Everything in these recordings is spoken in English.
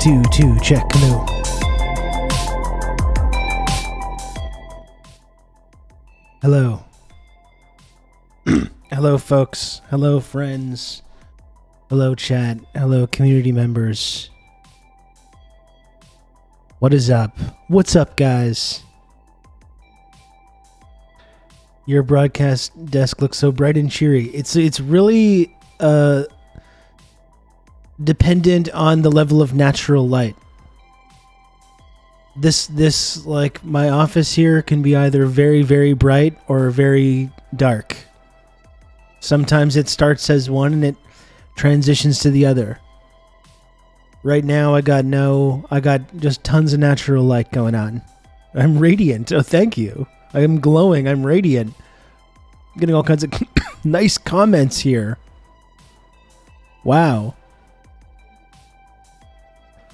2, check. Hello. Hello. Hello, folks. Hello, friends. Hello, chat. Hello, community members. What is up? What's up, guys? Your broadcast desk looks so bright and cheery. It's really dependent on the level of natural light. This like my office here can be either very, very bright or very dark. Sometimes it starts as one and it transitions to the other. Right now I got just tons of natural light going on. I'm radiant. Oh, thank you. I am glowing. I'm radiant. I'm getting all kinds of nice comments here. Wow.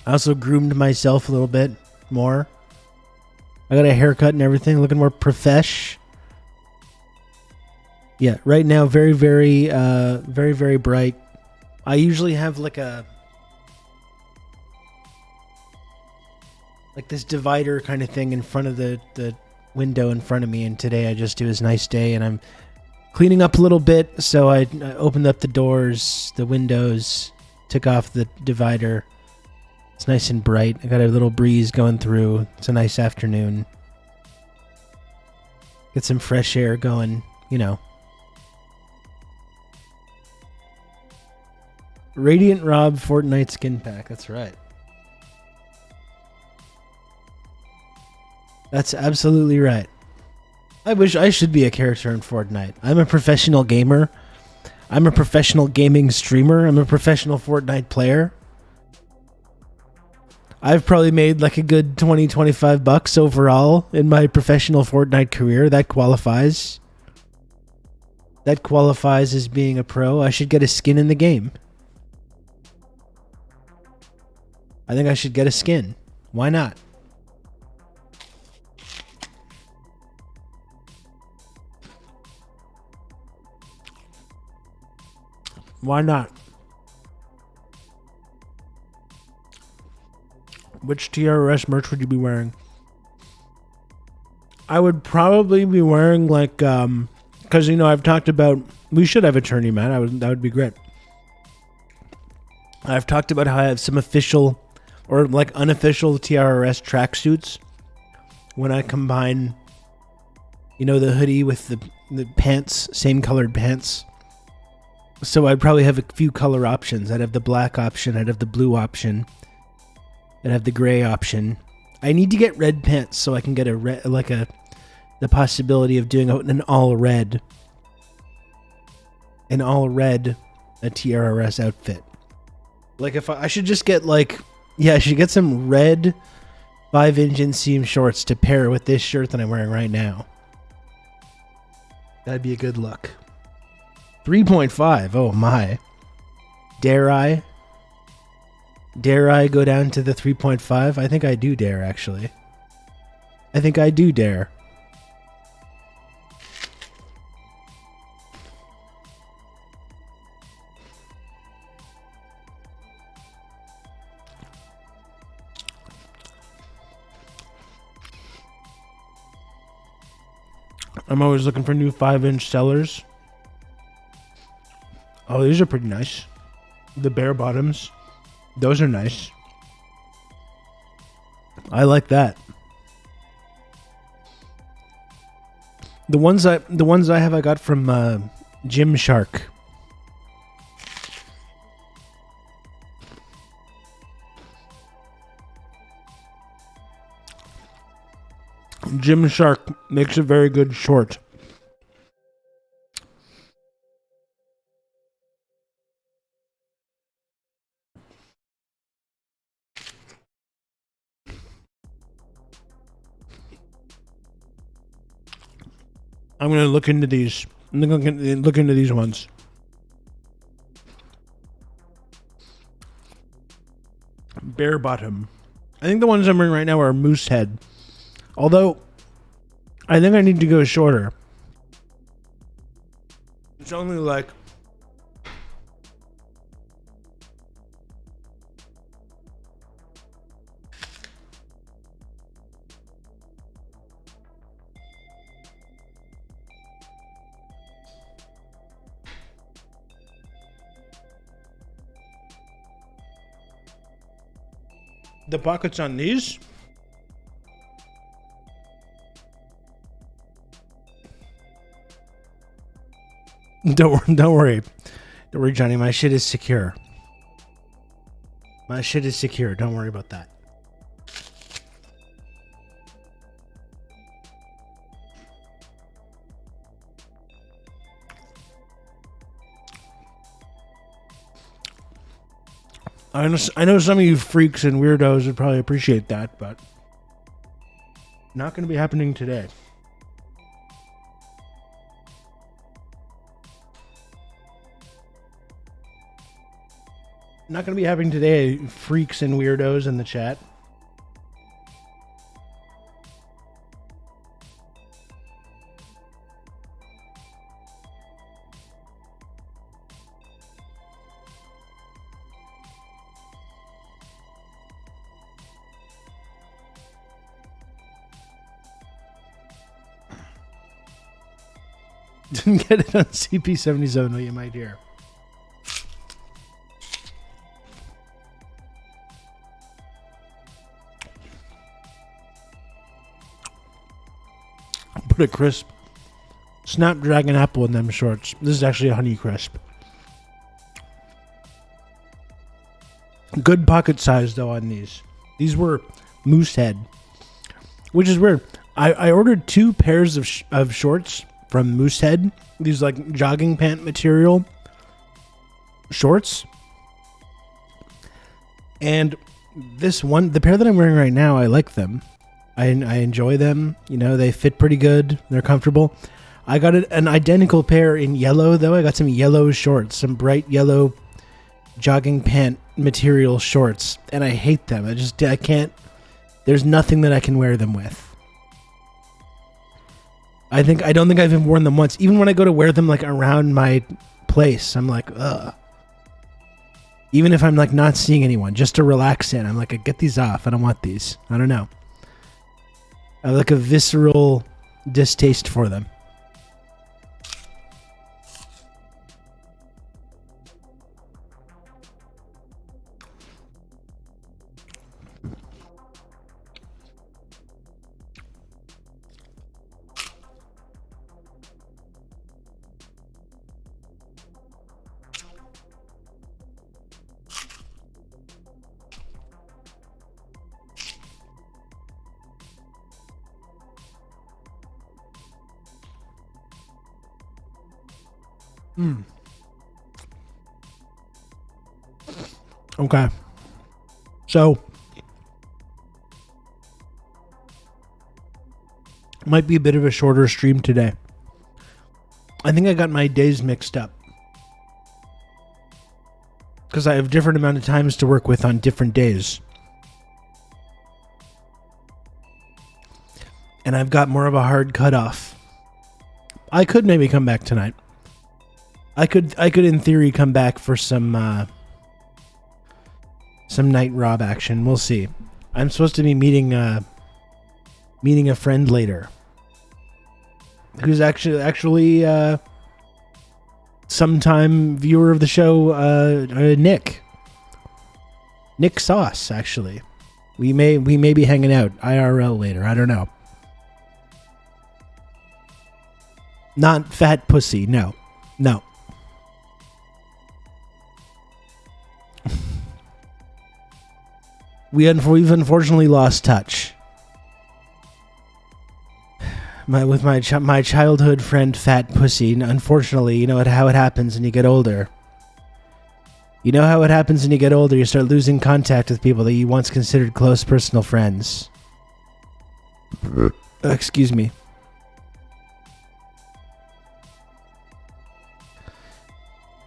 I also groomed myself a little bit more. I got a haircut and everything, looking more profesh. Yeah, right now very, very, very, very bright. I usually have like this divider kind of thing in front of the window in front of me, and today I just, it was a nice day and I'm cleaning up a little bit, so I opened up the doors, the windows, took off the divider. It's nice and bright. I got a little breeze going through. It's a nice afternoon. Get some fresh air going, you know. Radiant Rob Fortnite skin pack. That's right. That's absolutely right. I wish I should be a character in Fortnite. I'm a professional gamer. I'm a professional gaming streamer. I'm a professional Fortnite player. I've probably made like a good $20-25 overall in my professional Fortnite career. That qualifies. That qualifies as being a pro. I should get a skin in the game. I think I should get a skin. Why not? Why not? Which TRRS merch would you be wearing? I would probably be wearing like, because, you know, I've talked about, we should have a tourney, man. That would be great. I've talked about how I have some official or like unofficial TRRS tracksuits. When I combine, you know, the hoodie with the pants, same colored pants. So I'd probably have a few color options. I'd have the black option. I'd have the blue option. I'd have the gray option. I need to get red pants so I can get a red, like the possibility of doing an all red a TRRS outfit. Like if I should just get like, yeah, I should get some red 5-inch inseam shorts to pair with this shirt that I'm wearing right now. That'd be a good look. 3.5. Oh my. Dare I? Dare I go down to the 3.5? I think I do dare, actually. I think I do dare. I'm always looking for new 5-inch sellers. Oh, these are pretty nice. The bare bottoms. Those are nice. I like that. The ones I have I got from Gymshark. Gymshark makes a very good short. I'm gonna look into these. I'm gonna look into these ones. Bare bottom. I think the ones I'm wearing right now are moose head. Although, I think I need to go shorter. It's only like... The pockets on these? Don't worry. Don't worry, Johnny. My shit is secure. My shit is secure. Don't worry about that. I know some of you freaks and weirdos would probably appreciate that, but not going to be happening today. Not going to be happening today, freaks and weirdos in the chat. Didn't get it on CP77, though you might hear. Put a crisp Snapdragon apple in them shorts. This is actually a Honey Crisp. Good pocket size, though, on these. These were Moosehead, which is weird. I ordered 2 pairs of shorts from Moosehead. These like jogging pant material shorts. And this one, the pair that I'm wearing right now, I like them. I enjoy them. You know, they fit pretty good. They're comfortable. I got an identical pair in yellow, though. I got some yellow shorts, some bright yellow jogging pant material shorts, and I hate them. I can't. There's nothing that I can wear them with. I don't think I've even worn them once. Even when I go to wear them like around my place, I'm like, ugh. Even if I'm like not seeing anyone, just to relax in, I'm like, get these off. I don't want these. I don't know. I have like a visceral distaste for them. Okay. So, might be a bit of a shorter stream today. I think I got my days mixed up. Because I have different amount of times to work with on different days. And I've got more of a hard cutoff. I could maybe come back tonight. I could in theory come back for some night rob action. We'll see. I'm supposed to be meeting a friend later, who's actually sometime viewer of the show, Nick Sauce. Actually, we may be hanging out IRL later. I don't know. Not Fat Pussy. No. We've unfortunately lost touch. With my childhood friend Fat Pussy. Unfortunately, you know how it happens when you get older. You know how it happens when you get older. You start losing contact with people that you once considered close personal friends. Excuse me.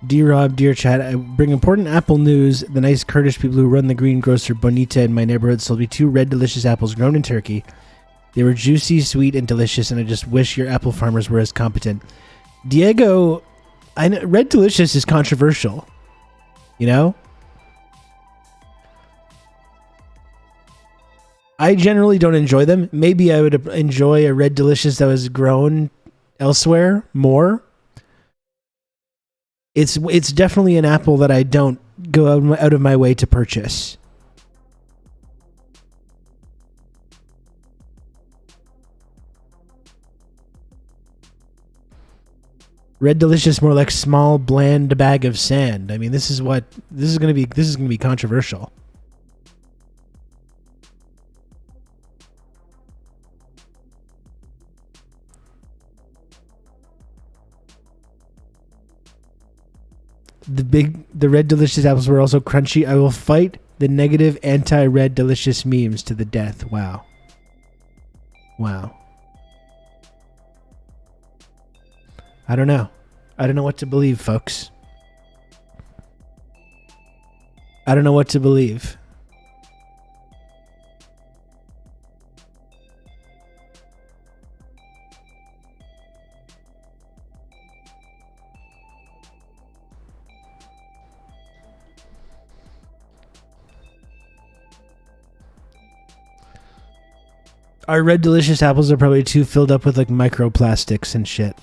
Dear Rob, dear chat, I bring important apple news. The nice Kurdish people who run the green grocer Bonita in my neighborhood sold me 2 red delicious apples grown in Turkey. They were juicy, sweet, and delicious, and I just wish your apple farmers were as competent. Diego, I know, red delicious is controversial. You know? I generally don't enjoy them. Maybe I would enjoy a red delicious that was grown elsewhere more. It's definitely an apple that I don't go out of my way to purchase. Red Delicious more like small, bland bag of sand. I mean, this is gonna be controversial. The Red Delicious apples were also crunchy. I will fight the negative anti-Red Delicious memes to the death. Wow. Wow. I don't know. I don't know what to believe, folks. I don't know what to believe. Our Red Delicious apples are probably too filled up with like microplastics and shit.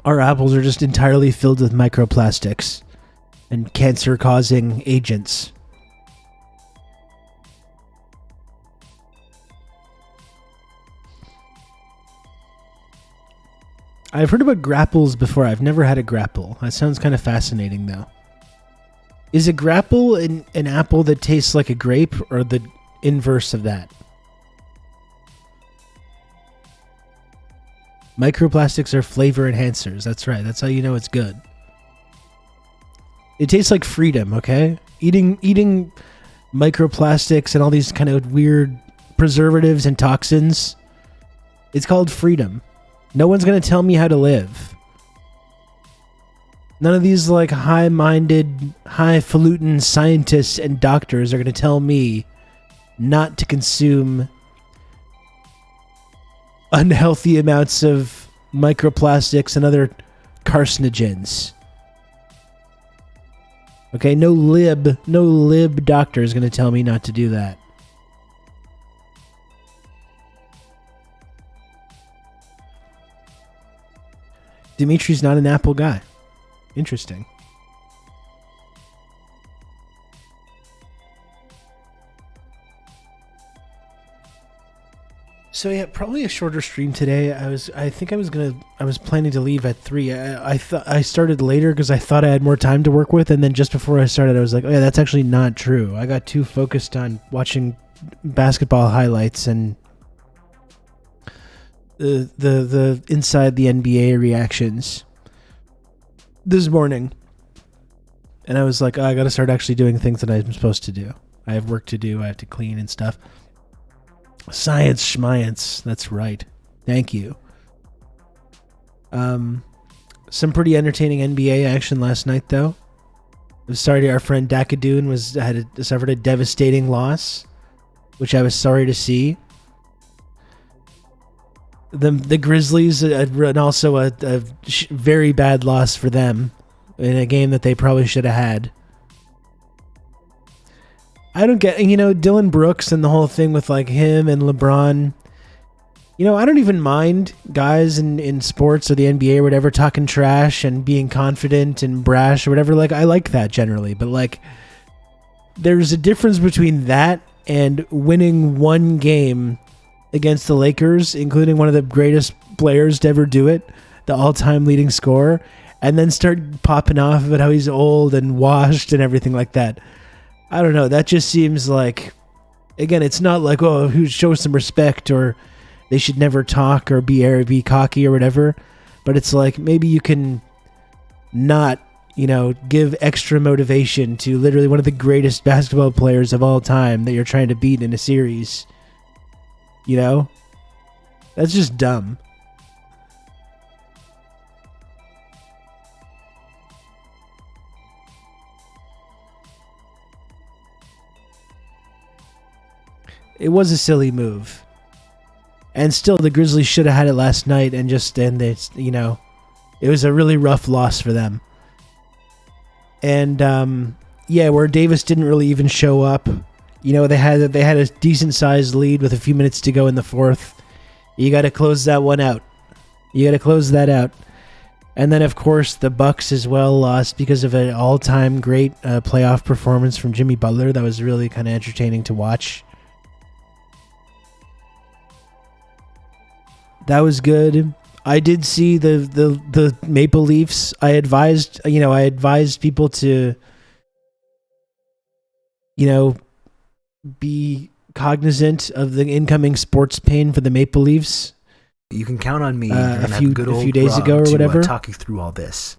Our apples are just entirely filled with microplastics and cancer-causing agents. I've heard about grapples before. I've never had a grapple. That sounds kind of fascinating, though. Is a grapple an apple that tastes like a grape, or the inverse of that? Microplastics are flavor enhancers. That's right. That's how you know it's good. It tastes like freedom, okay? Eating microplastics and all these kind of weird preservatives and toxins. It's called freedom. No one's going to tell me how to live. None of these like high-minded, highfalutin scientists and doctors are going to tell me not to consume unhealthy amounts of microplastics and other carcinogens. Okay, no lib doctor is going to tell me not to do that. Dimitri's not an Apple guy. Interesting. So yeah, probably a shorter stream today. I was planning to leave at 3. I started later because I thought I had more time to work with, and then just before I started, I was like, oh yeah, that's actually not true. I got too focused on watching basketball highlights and the inside the NBA reactions this morning, and I was like, oh, I got to start actually doing things that I'm supposed to do. I have work to do. I have to clean and stuff. Science schmience. That's right. Thank you. Some pretty entertaining NBA action last night, though. I'm sorry, our friend Dakadoon suffered a devastating loss, which I was sorry to see. The Grizzlies, and also a very bad loss for them in a game that they probably should have had. I don't get, Dylan Brooks and the whole thing with like him and LeBron. I don't even mind guys in sports or the NBA or whatever talking trash and being confident and brash or whatever. Like, I like that generally, but like, there's a difference between that and winning one game against the Lakers, including one of the greatest players to ever do it, the all-time leading scorer, and then start popping off about how he's old and washed and everything like that. I don't know. That just seems like, again, it's not like, oh, who shows some respect or they should never talk or be cocky or whatever. But it's like, maybe you can not, give extra motivation to literally one of the greatest basketball players of all time that you're trying to beat in a series. That's just dumb. It was a silly move. And still, the Grizzlies should have had it last night and it was a really rough loss for them. And, where Davis didn't really even show up, they had a decent sized lead with a few minutes to go in the fourth. You got to close that one out. You got to close that out. And then, of course, the Bucks as well lost because of an all-time great playoff performance from Jimmy Butler. That was really kind of entertaining to watch. That was good. I did see the Maple Leafs. I advised people to, be cognizant of the incoming sports pain for the Maple Leafs. You can count on me a few days ago or whatever. Talk you through all this.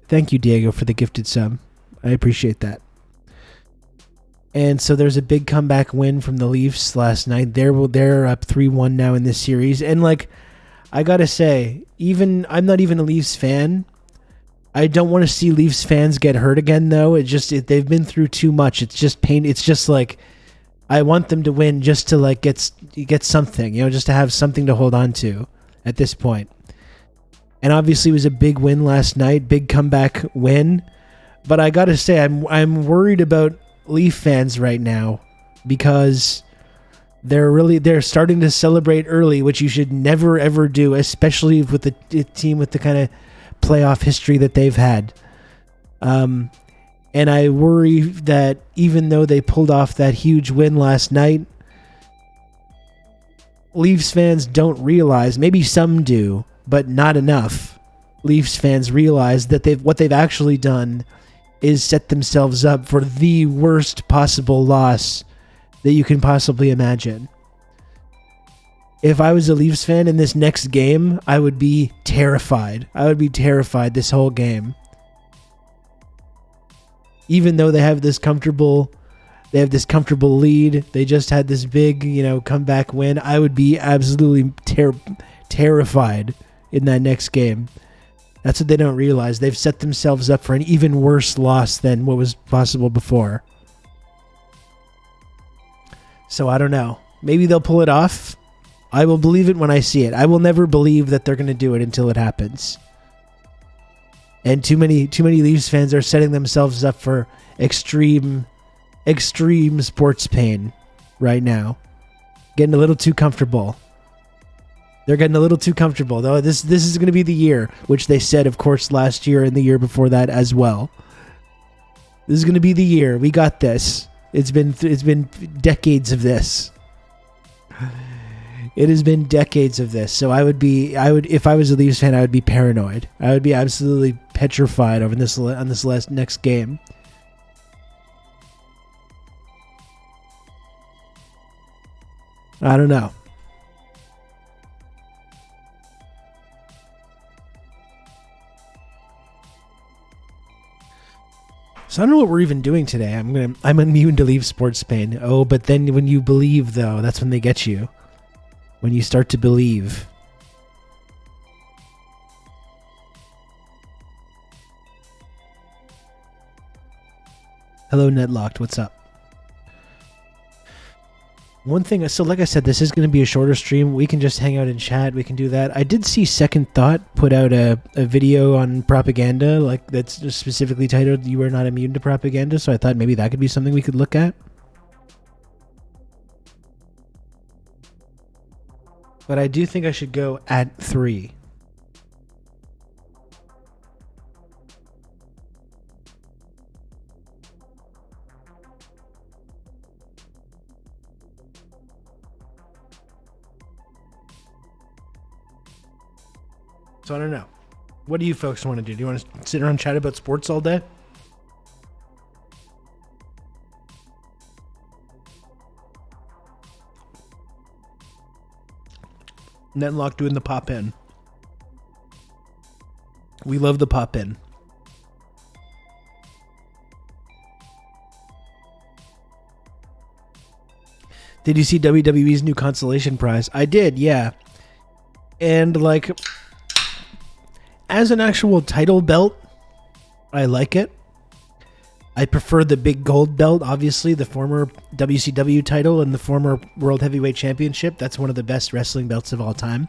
Thank you, Diego, for the gifted sub. I appreciate that. And so there's a big comeback win from the Leafs last night. They're up 3-1 now in this series. And I gotta say, I'm not even a Leafs fan. I don't want to see Leafs fans get hurt again, though. They've been through too much. It's just pain. It's just I want them to win just to get something, just to have something to hold on to at this point. And obviously it was a big win last night, big comeback win. But I gotta say, I'm worried about Leaf fans right now because they're starting to celebrate early, which you should never ever do, especially with the team with the kind of playoff history that they've had. And I worry that even though they pulled off that huge win last night, Leafs fans don't realize, maybe some do, but not enough. Leafs fans realize that what they've actually done is set themselves up for the worst possible loss that you can possibly imagine. If I was a Leafs fan in this next game, I would be terrified. I would be terrified this whole game. Even though they have this comfortable lead, they just had this big, comeback win. I would be absolutely terrified in that next game. That's what they don't realize. They've set themselves up for an even worse loss than what was possible before. So I don't know. Maybe they'll pull it off. I will believe it when I see it. I will never believe that they're going to do it until it happens. And too many Leafs fans are setting themselves up for extreme sports pain right now. Getting a little too comfortable. They're getting a little too comfortable. Though this is going to be the year, which they said, of course, last year and the year before that as well. This is going to be the year. We got this. It's been decades of this. It has been decades of this. So I would if I was a Leafs fan, I would be paranoid. I would be absolutely petrified over this next game. I don't know. So I don't know what we're even doing today. I'm immune to Leaf sports pain. Oh, but then when you believe, though, that's when they get you. When you start to believe. Hello, Netlocked. What's up? One thing, so like I said, this is going to be a shorter stream. We can just hang out and chat. We can do that. I did see Second Thought put out a video on propaganda, that's just specifically titled, "You Are Not Immune to Propaganda," so I thought maybe that could be something we could look at. But I do think I should go at 3. So I don't know. What do you folks want to do? Do you want to sit around and chat about sports all day? Netlock doing the pop in. We love the pop in. Did you see WWE's new consolation prize? I did, yeah. And as an actual title belt, I like it. I prefer the big gold belt, obviously, the former WCW title and the former World Heavyweight Championship. That's one of the best wrestling belts of all time.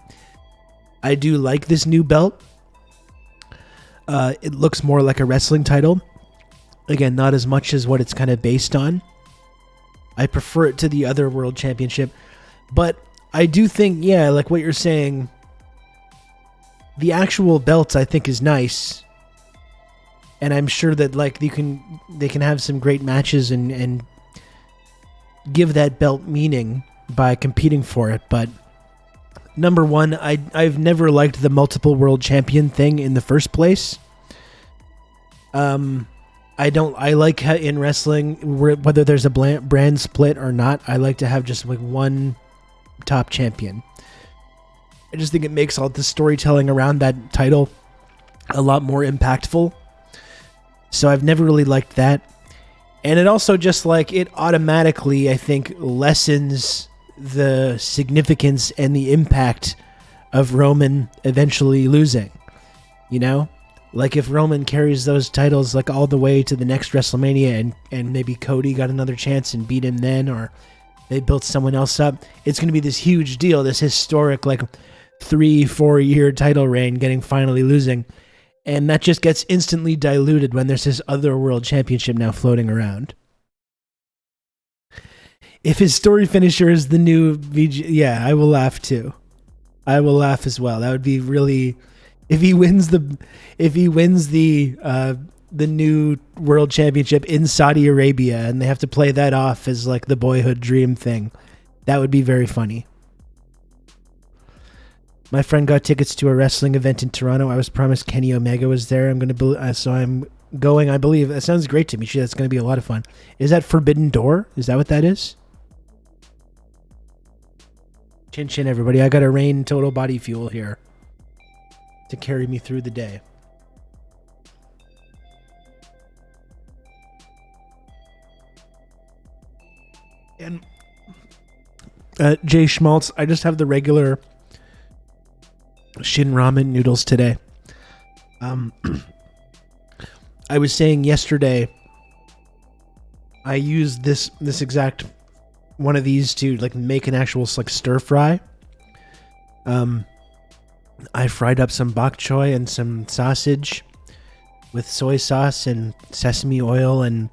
I do like this new belt. It looks more like a wrestling title. Again, not as much as what it's kind of based on. I prefer it to the other world championship. But I do think, yeah, like what you're saying, the actual belt I think is nice. And I'm sure that like they can have some great matches and give that belt meaning by competing for it. But number one, I've never liked the multiple world champion thing in the first place. I like how in wrestling, whether there's a brand split or not, I like to have just like one top champion. I just think it makes all the storytelling around that title a lot more impactful. So I've never really liked that. And it also just like, it automatically, I think, lessens the significance and the impact of Roman eventually losing. You know? Like if Roman carries those titles like all the way to the next WrestleMania and maybe Cody got another chance and beat him then, or they built someone else up, it's going to be this huge deal, this historic like 3-4 year title reign finally losing. And that just gets instantly diluted when there's this other world championship now floating around. If his story finisher is the new VG, yeah, I will laugh too. I will laugh as well. That would be really, if he wins the new world championship in Saudi Arabia and they have to play that off as like the boyhood dream thing, that would be very funny. My friend got tickets to a wrestling event in Toronto. I was promised Kenny Omega was there. I'm going. I believe that sounds great to me. That's going to be a lot of fun. Is that Forbidden Door? Is that what that is? Chin chin, everybody. I got a Rain Total Body Fuel here to carry me through the day. And Jay Schmaltz, I just have the regular Shin Ramen noodles today. I was saying yesterday, I used this exact one of these to like make an actual like stir fry. I fried up some bok choy and some sausage with soy sauce and sesame oil and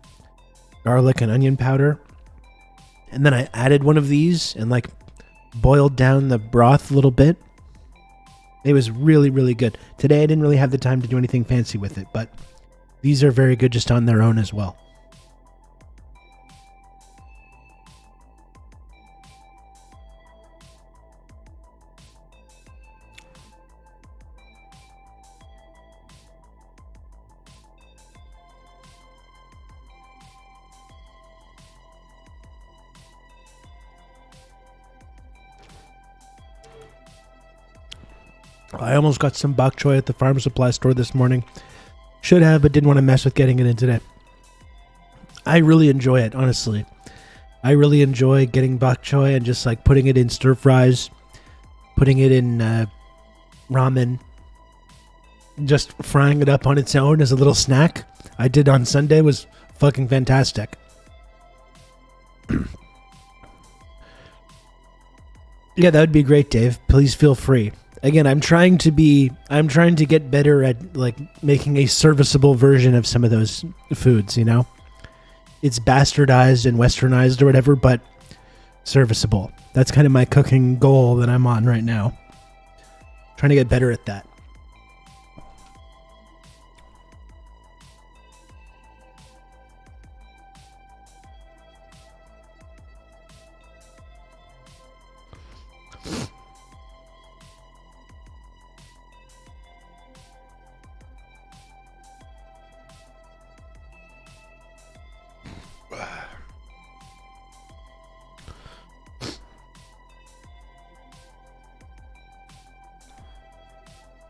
garlic and onion powder. And then I added one of these and like boiled down the broth a little bit. It was really, really good. Today I didn't really have the time to do anything fancy with it, but these are very good just on their own as well. I almost got some bok choy at the farm supply store this morning. Should have, but didn't want to mess with getting it in today. I really enjoy it, honestly. I really enjoy getting bok choy and just like putting it in stir fries, putting it in ramen, just frying it up on its own as a little snack. I did on Sunday, was fucking fantastic. Yeah, that would be great, Dave. Please feel free. Again, I'm trying to get better at like making a serviceable version of some of those foods, you know? It's bastardized and westernized or whatever, but serviceable. That's kind of my cooking goal that I'm on right now. Trying to get better at that.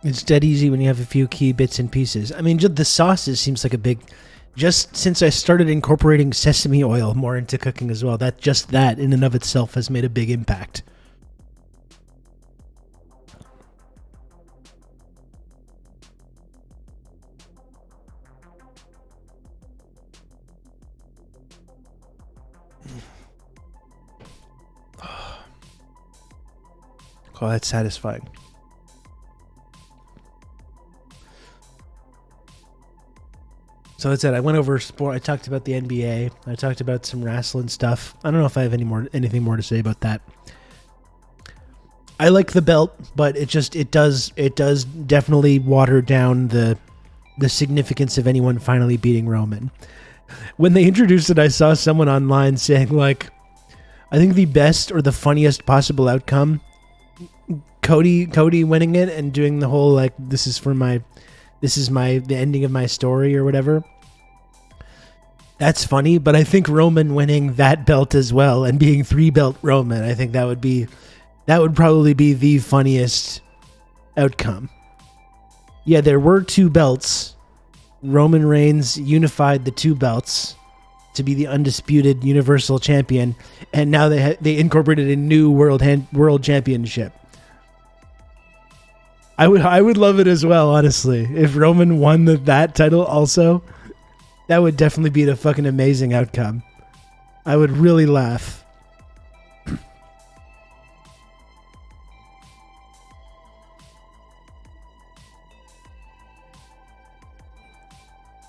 It's dead easy when you have a few key bits and pieces. I mean, just the sauces seems like a big... Just since I started incorporating sesame oil more into cooking as well, that in and of itself has made a big impact. Oh, that's satisfying. So that's it. I went over sport. I talked about the NBA. I talked about some wrestling stuff. I don't know if I have anything more to say about that. I like the belt, but it does definitely water down the significance of anyone finally beating Roman. When they introduced it, I saw someone online saying, like, I think the best or the funniest possible outcome, Cody winning it and doing the whole, like, this is the ending of my story or whatever. That's funny, but I think Roman winning that belt as well and being 3-belt Roman, I think that would probably be the funniest outcome. Yeah, there were 2 belts. Roman Reigns unified the 2 belts to be the undisputed Universal Champion, and now they incorporated a new world championship. I would love it as well, honestly. If Roman won that title also, that would definitely be a fucking amazing outcome. I would really laugh.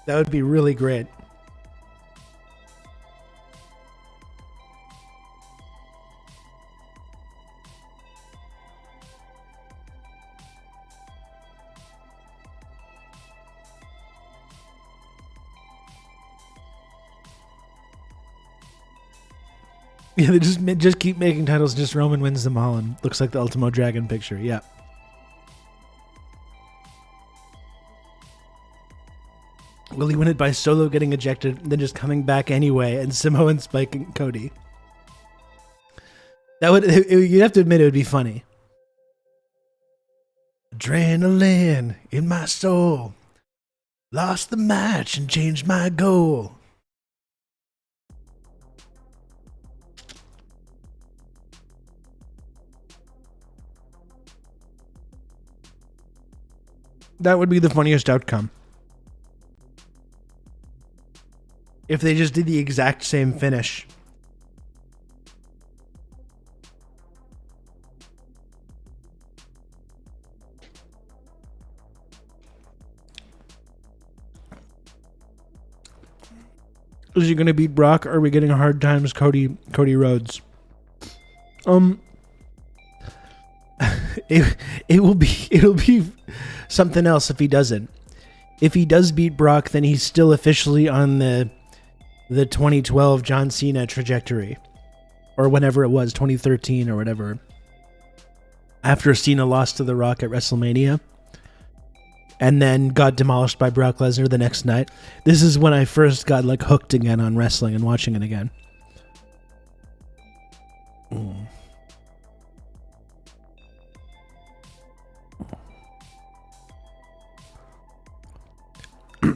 That would be really great. Yeah, they just keep making titles. Just Roman wins them all, and looks like the Ultimo Dragon picture. Yeah. Will he win it by Solo getting ejected, then just coming back anyway, and Samoan spiking Cody? You'd have to admit it would be funny. Adrenaline in my soul, lost the match and changed my goal. That would be the funniest outcome. If they just did the exact same finish. Is he going to beat Brock, or are we getting hard times Cody Rhodes? It'll be something else if he doesn't. If he does beat Brock, then he's still officially on the 2012 John Cena trajectory, or whenever it was, 2013 or whatever. After Cena lost to The Rock at WrestleMania, and then got demolished by Brock Lesnar the next night. This is when I first got like hooked again on wrestling and watching it again.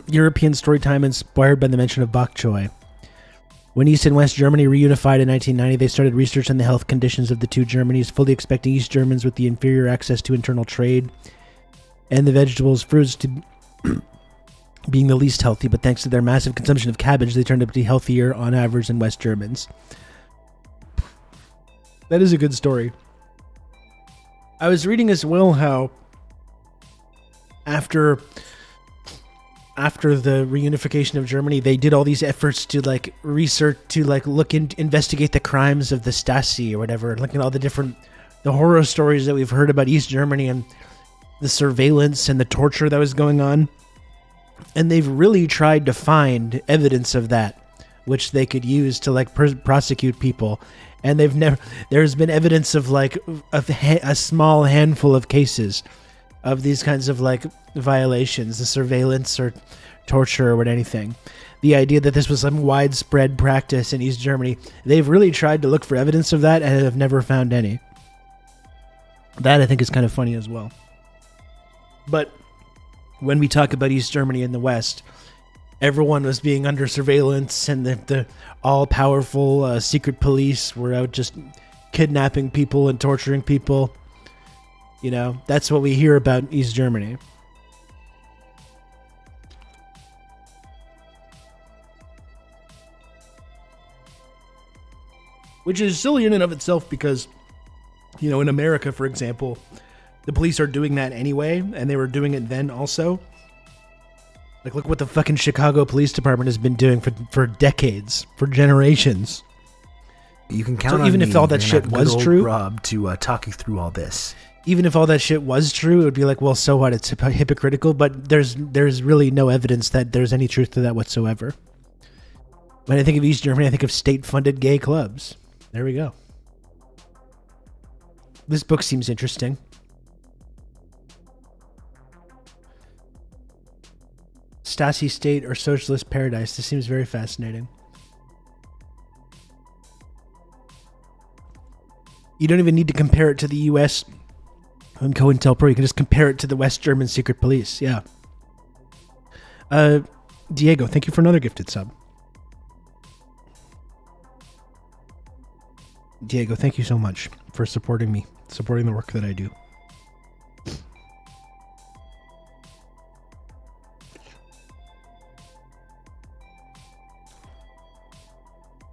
European story time inspired by the mention of bok choy. When East and West Germany reunified in 1990, they started research on the health conditions of the two Germanys, fully expecting East Germans with the inferior access to internal trade and the vegetables, fruits to being the least healthy, but thanks to their massive consumption of cabbage, they turned out to be healthier on average than West Germans. That is a good story. I was reading as well how after the reunification of Germany, they did all these efforts to like research, to like investigate the crimes of the Stasi or whatever, look at all the horror stories that we've heard about East Germany and the surveillance and the torture that was going on. And they've really tried to find evidence of that, which they could use to like prosecute people. And there's been evidence of like a small handful of cases of these kinds of like violations, the surveillance or torture or anything. The idea that this was some widespread practice in East Germany, they've really tried to look for evidence of that and have never found any. That I think is kind of funny as well. But when we talk about East Germany and the West, everyone was being under surveillance, and the all-powerful secret police were out just kidnapping people and torturing people. You know, that's what we hear about East Germany. Which is silly in and of itself because, you know, in America, for example, the police are doing that anyway, and they were doing it then also. Like, look what the fucking Chicago Police Department has been doing for decades, for generations. You can count on even me. if all that You're gonna shit have was good old true, Rob to talk you through all this. even if all that shit was true, it would be like, well, so what? It's hypocritical, but there's really no evidence that there's any truth to that whatsoever. When I think of East Germany, I think of state-funded gay clubs. There we go. This book seems interesting. Stasi state or socialist paradise. This seems very fascinating. You don't even need to compare it to the U.S. and COINTELPRO. You can just compare it to the West German secret police. Yeah. Diego, thank you for another gifted sub. Diego, thank you so much for supporting me, supporting the work that I do.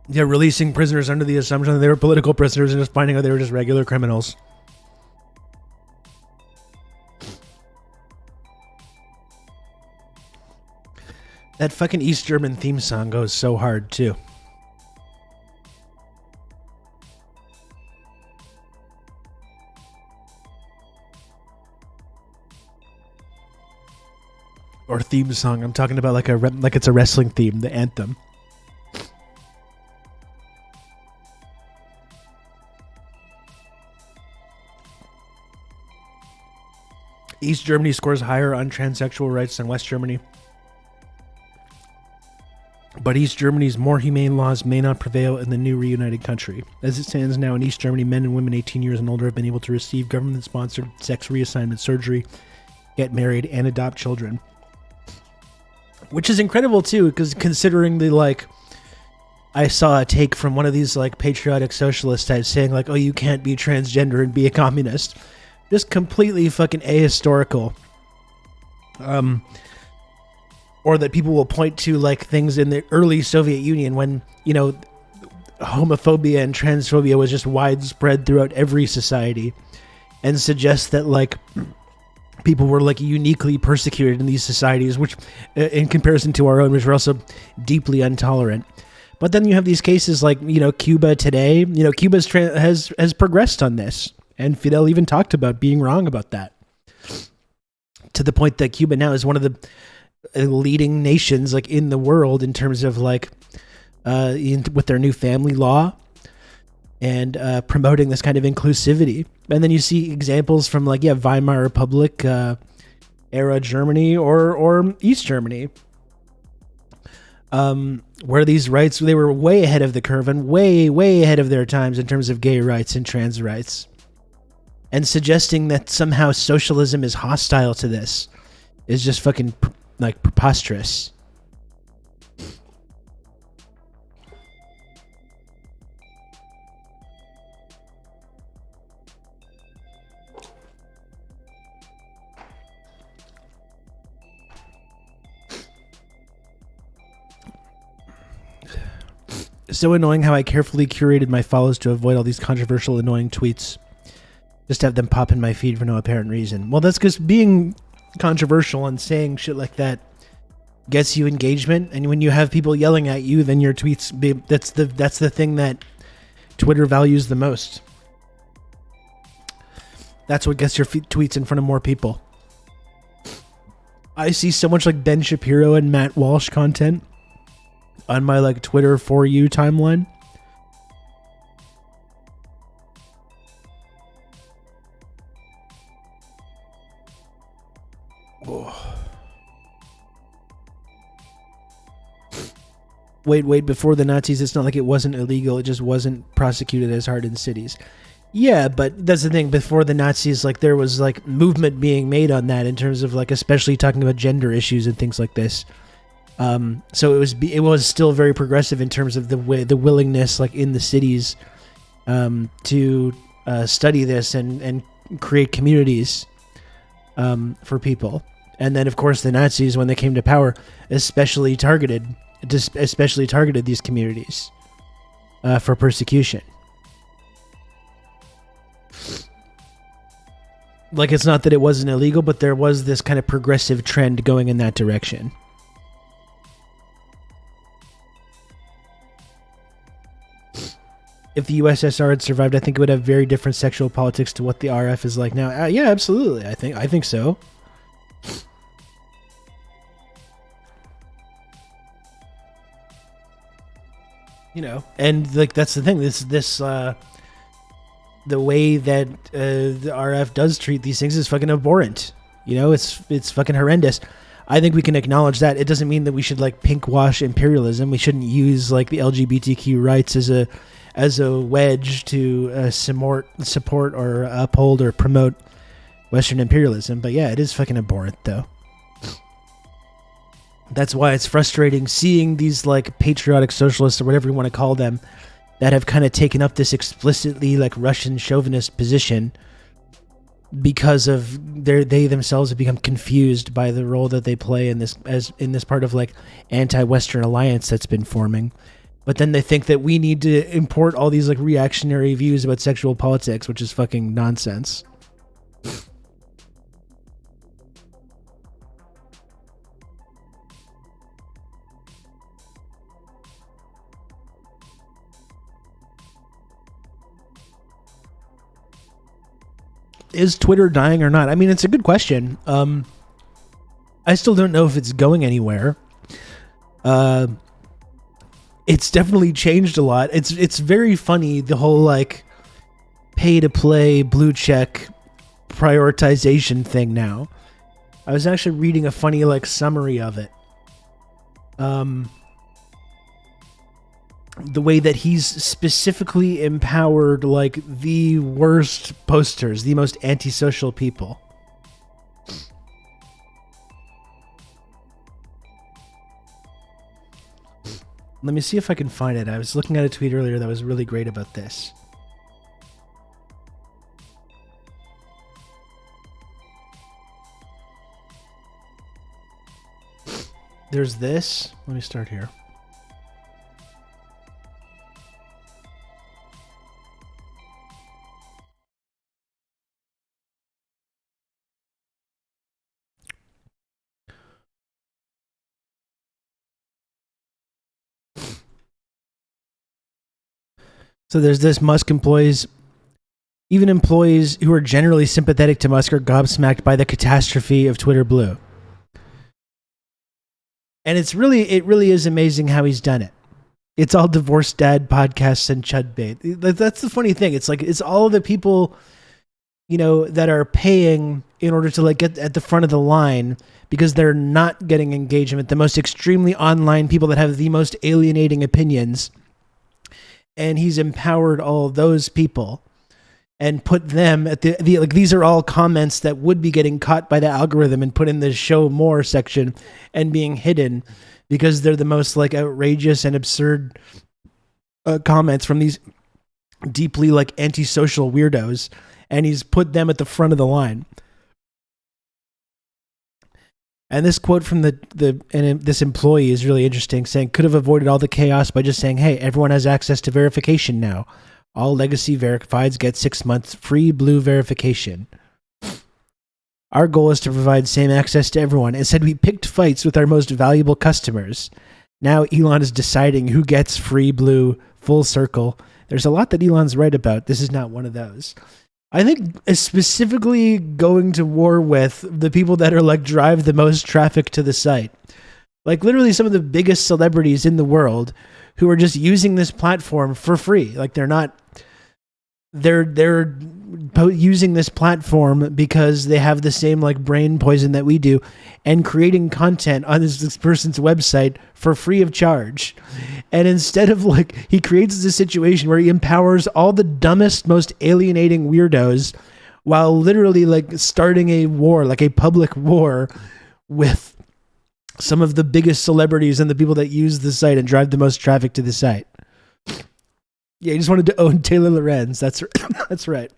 Yeah, releasing prisoners under the assumption that they were political prisoners and just finding out they were just regular criminals. That fucking East German theme song goes so hard, too. Or theme song. I'm talking about like it's a wrestling theme, the anthem. East Germany scores higher on transsexual rights than West Germany. But East Germany's more humane laws may not prevail in the new reunited country. As it stands now in East Germany, men and women 18 years and older have been able to receive government-sponsored sex reassignment surgery, get married, and adopt children. Which is incredible, too, because considering I saw a take from one of these, patriotic socialist types saying, oh, you can't be transgender and be a communist. Just completely fucking ahistorical. Or that people will point to, things in the early Soviet Union when, homophobia and transphobia was just widespread throughout every society, and suggest that, people were, uniquely persecuted in these societies, which, in comparison to our own, which were also deeply intolerant. But then you have these cases Cuba today. Cuba has progressed on this. And Fidel even talked about being wrong about that. To the point that Cuba now is one of the leading nations in the world in terms of with their new family law and promoting this kind of inclusivity. And then you see examples from Weimar Republic era Germany or East Germany, where these rights, they were way ahead of the curve and way ahead of their times in terms of gay rights and trans rights. And suggesting that somehow socialism is hostile to this is just fucking preposterous. So annoying how I carefully curated my follows to avoid all these controversial, annoying tweets. Just have them pop in my feed for no apparent reason. Well, that's because being controversial and saying shit like that gets you engagement, and when you have people yelling at you, then your tweets that's the thing that Twitter values the most. That's what gets your tweets in front of more people. I see so much Ben Shapiro and Matt Walsh content on my Twitter For You timeline. Wait, before the Nazis, it's not like it wasn't illegal, it just wasn't prosecuted as hard in cities. Yeah, but that's the thing, before the Nazis, there was, movement being made on that in terms of, especially talking about gender issues and things like this. So it was still very progressive in terms of the willingness, in the cities, to study this and create communities, for people. And then, of course, the Nazis, when they came to power, especially targeted these communities for persecution. It's not that it wasn't illegal, but there was this kind of progressive trend going in that direction. if the USSR had survived, I think it would have very different sexual politics to what the RF is like now. Yeah, absolutely. I think so. You know, and like that's the thing. The way that the RF does treat these things is fucking abhorrent. You know, it's fucking horrendous. I think we can acknowledge that. It doesn't mean that we should like pink wash imperialism. We shouldn't use like the LGBTQ rights as a wedge to support or uphold or promote Western imperialism. But yeah, it is fucking abhorrent though. That's why it's frustrating seeing these like patriotic socialists or whatever you want to call them that have kind of taken up this explicitly like Russian chauvinist position because of they themselves have become confused by the role that they play in this part of like anti-Western alliance that's been forming. But then they think that we need to import all these like reactionary views about sexual politics, which is fucking nonsense. Is Twitter dying or not? I mean, it's a good question. I still don't know if it's going anywhere. It's definitely changed a lot. It's very funny, the whole like pay to play blue check prioritization thing now. I was actually reading a funny like summary of it. The way that he's specifically empowered like the worst posters, the most antisocial people. Let me see if I can find it. I was looking at a tweet earlier that was really great about this. There's this. Let me start here. So there's this: Musk employees, even employees who are generally sympathetic to Musk, are gobsmacked by the catastrophe of Twitter Blue. And it really is amazing how he's done it. It's all divorced dad podcasts and chud bait. That's the funny thing. It's like it's all of the people, you know, that are paying in order to like get at the front of the line because they're not getting engagement. The most extremely online people that have the most alienating opinions. And he's empowered all those people and put them at the like, these are all comments that would be getting caught by the algorithm and put in the show more section and being hidden because they're the most like outrageous and absurd comments from these deeply like antisocial weirdos. And he's put them at the front of the line. And this quote from this employee is really interesting, saying, could have avoided all the chaos by just saying, hey, everyone has access to verification now. All legacy verifieds get 6 months free blue verification. Our goal is to provide same access to everyone. Instead, we picked fights with our most valuable customers. Now Elon is deciding who gets free blue, full circle. There's a lot that Elon's right about. This is not one of those. I think specifically going to war with the people that are like drive the most traffic to the site. Like literally some of the biggest celebrities in the world who are just using this platform for free. Like they're using this platform because they have the same like brain poison that we do and creating content on this person's website for free of charge. And instead of like, he creates this situation where he empowers all the dumbest, most alienating weirdos while literally like starting a war, like a public war with some of the biggest celebrities and the people that use the site and drive the most traffic to the site. Yeah, he just wanted to own Taylor Lorenz. That's that's right.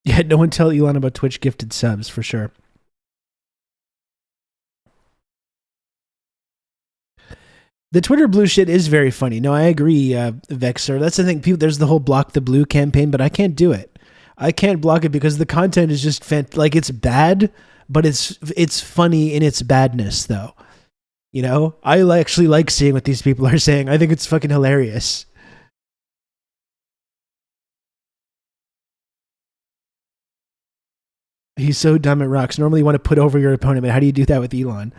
Yeah, no one tell Elon about Twitch gifted subs for sure. The Twitter blue shit is very funny. No, I agree, Vexer. That's the thing. People, there's the whole block the blue campaign, but I can't do it. I can't block it because the content is just like it's bad, but it's funny in its badness though. You know, I actually like seeing what these people are saying. I think it's fucking hilarious. He's so dumb it rocks. Normally you want to put over your opponent, but how do you do that with Elon?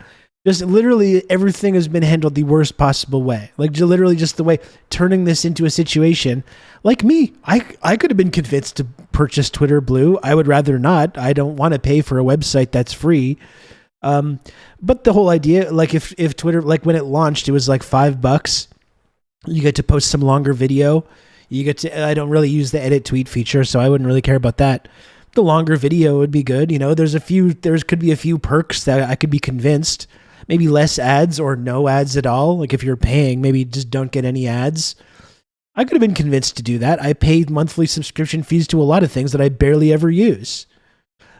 Just literally everything has been handled the worst possible way. Like literally just the way turning this into a situation. Like me, I could have been convinced to purchase Twitter Blue. I would rather not. I don't want to pay for a website that's free. But the whole idea, like if Twitter, like when it launched, it was like $5. You get to post some longer video. You get to, I don't really use the edit tweet feature, so I wouldn't really care about that. The longer video would be good. You know, there could be a few perks that I could be convinced. Maybe less ads or no ads at all. Like if you're paying, maybe just don't get any ads. I could have been convinced to do that. I paid monthly subscription fees to a lot of things that I barely ever use.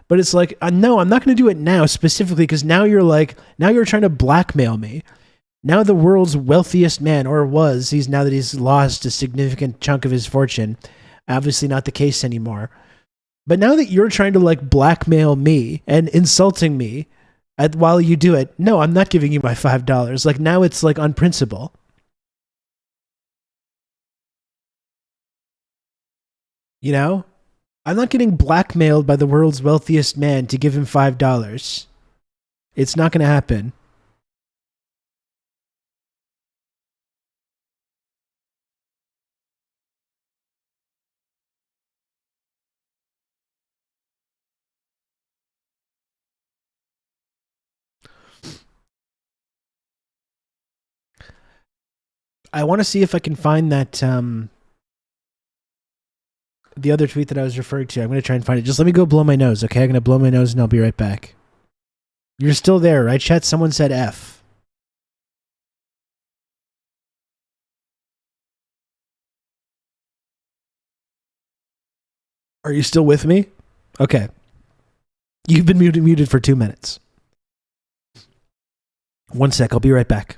But it's like, no, I'm not going to do it now specifically because now you're trying to blackmail me. Now the world's wealthiest man, or was, now that he's lost a significant chunk of his fortune, obviously not the case anymore. But now that you're trying to like blackmail me and insulting me while you do it, no, I'm not giving you my $5. Like now it's like on principle. You know? I'm not getting blackmailed by the world's wealthiest man to give him $5. It's not going to happen. I want to see if I can find that the other tweet that I was referring to. I'm going to try and find it. Just let me go blow my nose, okay? I'm going to blow my nose and I'll be right back. You're still there, right, chat? Someone said F. Are you still with me? Okay. You've been muted for 2 minutes. 1 sec, I'll be right back.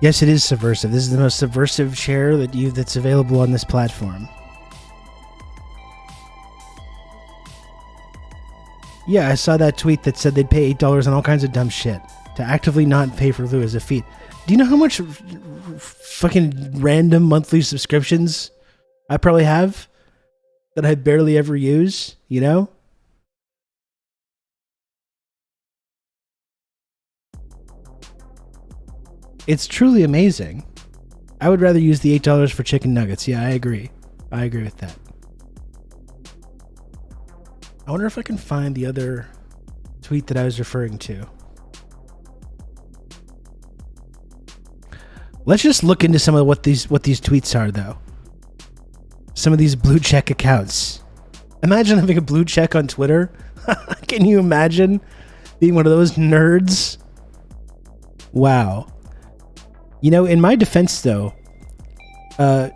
Yes, it is subversive. This is the most subversive chair that's available on this platform. Yeah, I saw that tweet that said they'd pay $8 on all kinds of dumb shit to actively not pay for Lou as a feat. Do you know how much fucking random monthly subscriptions I probably have that I barely ever use, you know? It's truly amazing. I would rather use the $8 for chicken nuggets. Yeah, I agree. I agree with that. I wonder if I can find the other tweet that I was referring to. Let's just look into some of what these tweets are, though. Some of these blue check accounts. Imagine having a blue check on Twitter. Can you imagine being one of those nerds? Wow. You know, in my defense, though, it's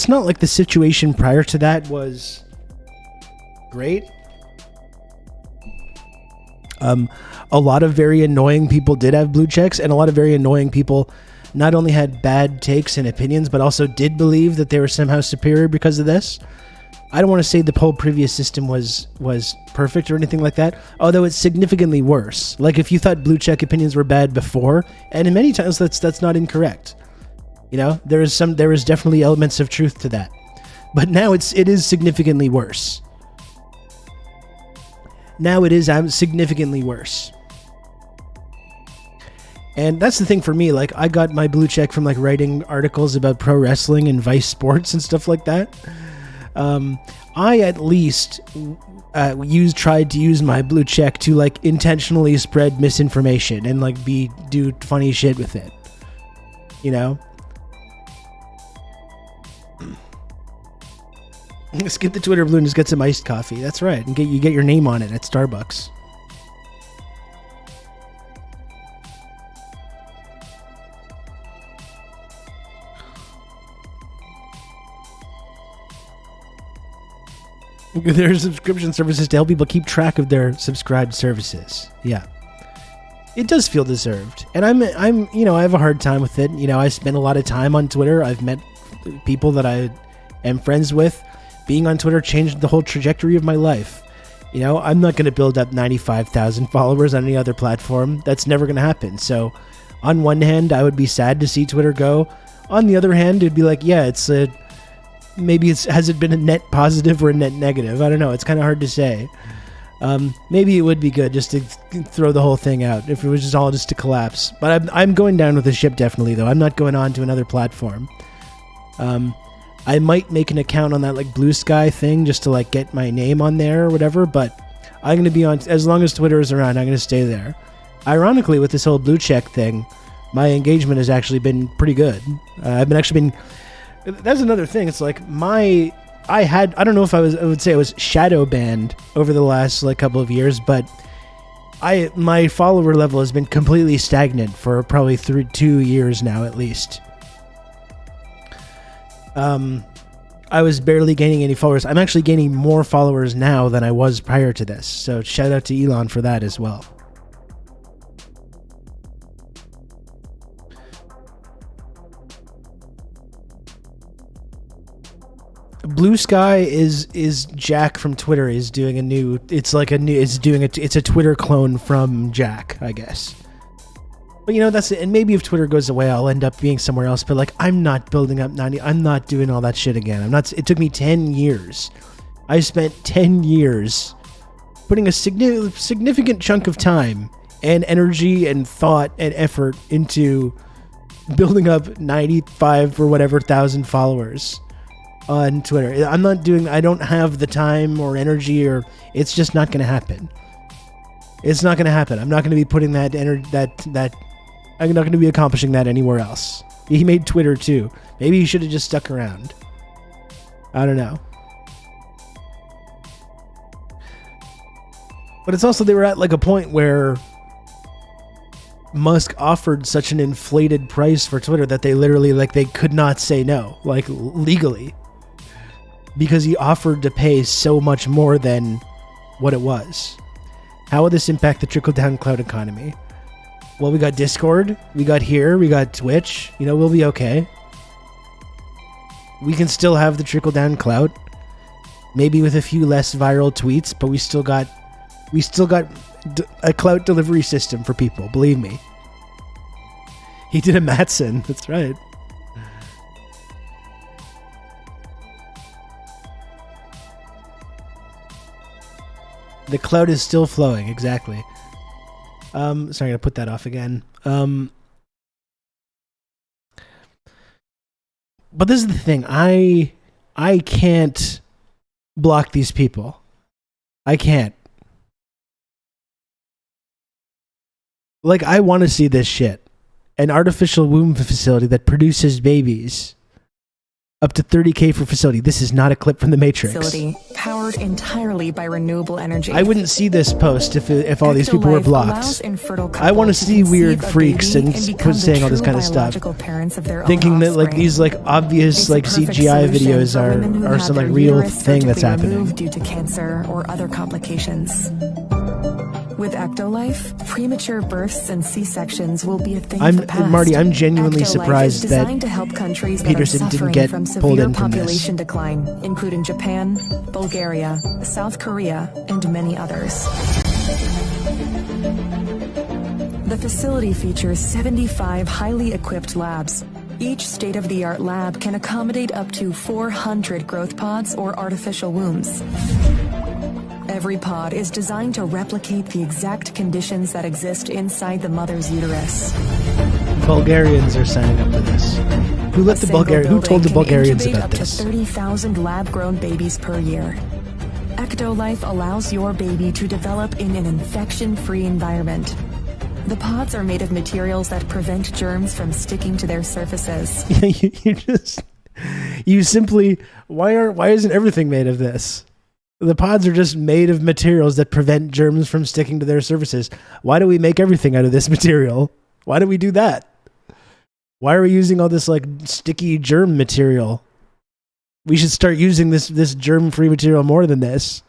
not like the situation prior to that was great. A lot of very annoying people did have blue checks, and a lot of very annoying people not only had bad takes and opinions, but also did believe that they were somehow superior because of this. I don't want to say the whole previous system was perfect or anything like that, although it's significantly worse. Like if you thought blue check opinions were bad before, and in many times that's not incorrect. You know, there is definitely elements of truth to that. But now it is significantly worse. Now it is significantly worse. And that's the thing for me, like I got my blue check from like writing articles about pro wrestling and Vice Sports and stuff like that. I at least tried to use my blue check to like intentionally spread misinformation and like do funny shit with it. You know? Skip the Twitter blue and just get some iced coffee. That's right. And you get your name on it at Starbucks. There are subscription services to help people keep track of their subscribed services. Yeah. It does feel deserved. And I'm you know, I have a hard time with it. You know, I spend a lot of time on Twitter. I've met people that I am friends with. Being on Twitter changed the whole trajectory of my life. You know, I'm not going to build up 95,000 followers on any other platform. That's never going to happen. So on one hand, I would be sad to see Twitter go. On the other hand, it'd be like, yeah, has it been a net positive or a net negative? I don't know. It's kind of hard to say. Maybe it would be good just to throw the whole thing out if it was just to collapse. But I'm going down with the ship definitely, though. I'm not going on to another platform. I might make an account on that like Blue Sky thing just to like get my name on there or whatever. But I'm going to be on as long as Twitter is around. I'm going to stay there. Ironically, with this whole blue check thing, my engagement has actually been pretty good. I've been. That's another thing. It's like I don't know if I would say I was shadow banned over the last like couple of years, but my follower level has been completely stagnant for probably 2 years now at least. I was barely gaining any followers. I'm actually gaining more followers now than I was prior to this. So shout out to Elon for that as well. Blue Sky is Jack from Twitter is doing it's a Twitter clone from Jack, I guess. But you know, that's it. And maybe if Twitter goes away, I'll end up being somewhere else. But like, I'm not building up 90. I'm not doing all that shit again. It took me 10 years. I spent 10 years putting a significant chunk of time and energy and thought and effort into building up 95 or whatever thousand followers on Twitter. I don't have the time or energy, or it's just not going to happen. It's not going to happen. I'm not going to be putting that I'm not going to be accomplishing that anywhere else. He made Twitter too. Maybe he should have just stuck around. I don't know. But it's also, they were at like a point where Musk offered such an inflated price for Twitter that they literally, like, they could not say no, like legally, because he offered to pay so much more than what it was. How will this impact the trickle-down cloud economy? Well, we got Discord, we got Twitch, you know, we'll be okay. We can still have the trickle-down clout, maybe with a few less viral tweets, but we still got a clout delivery system for people, believe me. He did a Matson, that's right. The clout is still flowing, exactly. Sorry, I'm gonna put that off again. But this is the thing, I can't block these people. I can't. Like, I want to see this shit. An artificial womb facility that produces babies. Up to $30,000 for facility. This is not a clip from The Matrix. Facility powered entirely by renewable energy. I wouldn't see this post if all these people were blocked. I want to see weird freaks and saying all this kind of stuff, thinking that like these like obvious like CGI videos are some like real thing that's happening. Due to cancer or other complications. With Ectolife, premature births and C-sections will be a thing of the past. Marty, I'm genuinely Ectolife surprised is that designed to help countries Peterson that are didn't suffering get from pulled severe in from this. population decline, including Japan, Bulgaria, South Korea, and many others. The facility features 75 highly equipped labs. Each state-of-the-art lab can accommodate up to 400 growth pods or artificial wombs. Every pod is designed to replicate the exact conditions that exist inside the mother's uterus. Bulgarians are signing up for this. Who let the Bulgarians? Who told the Bulgarians about this? Up to 30,000 lab-grown babies per year. Ectolife allows your baby to develop in an infection-free environment. The pods are made of materials that prevent germs from sticking to their surfaces. you simply, why isn't everything made of this? The pods are just made of materials that prevent germs from sticking to their surfaces. Why do we make everything out of this material? Why do we do that? Why are we using all this like sticky germ material? We should start using this germ-free material more than this.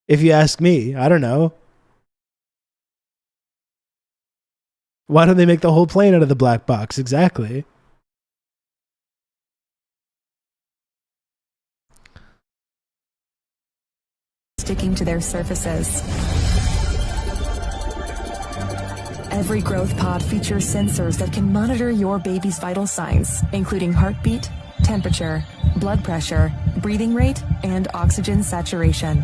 If you ask me, I don't know. Why don't they make the whole plane out of the black box? Exactly. Sticking to their surfaces. Every growth pod features sensors that can monitor your baby's vital signs, including heartbeat, temperature, blood pressure, breathing rate, and oxygen saturation.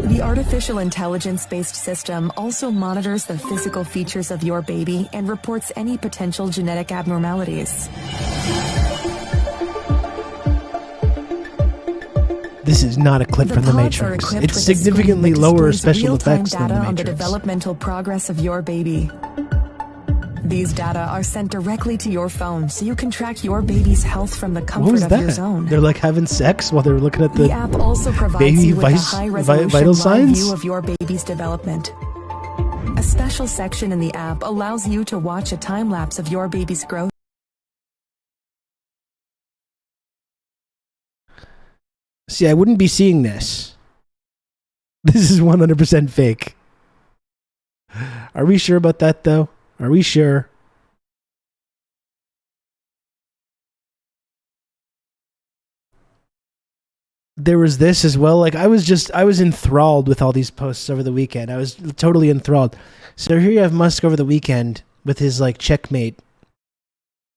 The artificial intelligence-based system also monitors the physical features of your baby and reports any potential genetic abnormalities. This is not a clip from The Matrix. It's significantly lower special effects than The Matrix. On the developmental progress of your baby. These data are sent directly to your phone so you can track your baby's health from the comfort of your zone. They're like having sex while they're looking at the app also provides baby you with a high-resolution vital live signs view of your baby's development. A special section in the app allows you to watch a time-lapse of your baby's growth. See, I wouldn't be seeing this. This is 100% fake. Are we sure about that, though? Are we sure? There was this as well. Like, I was enthralled with all these posts over the weekend. I was totally enthralled. So here you have Musk over the weekend with his, like, checkmate.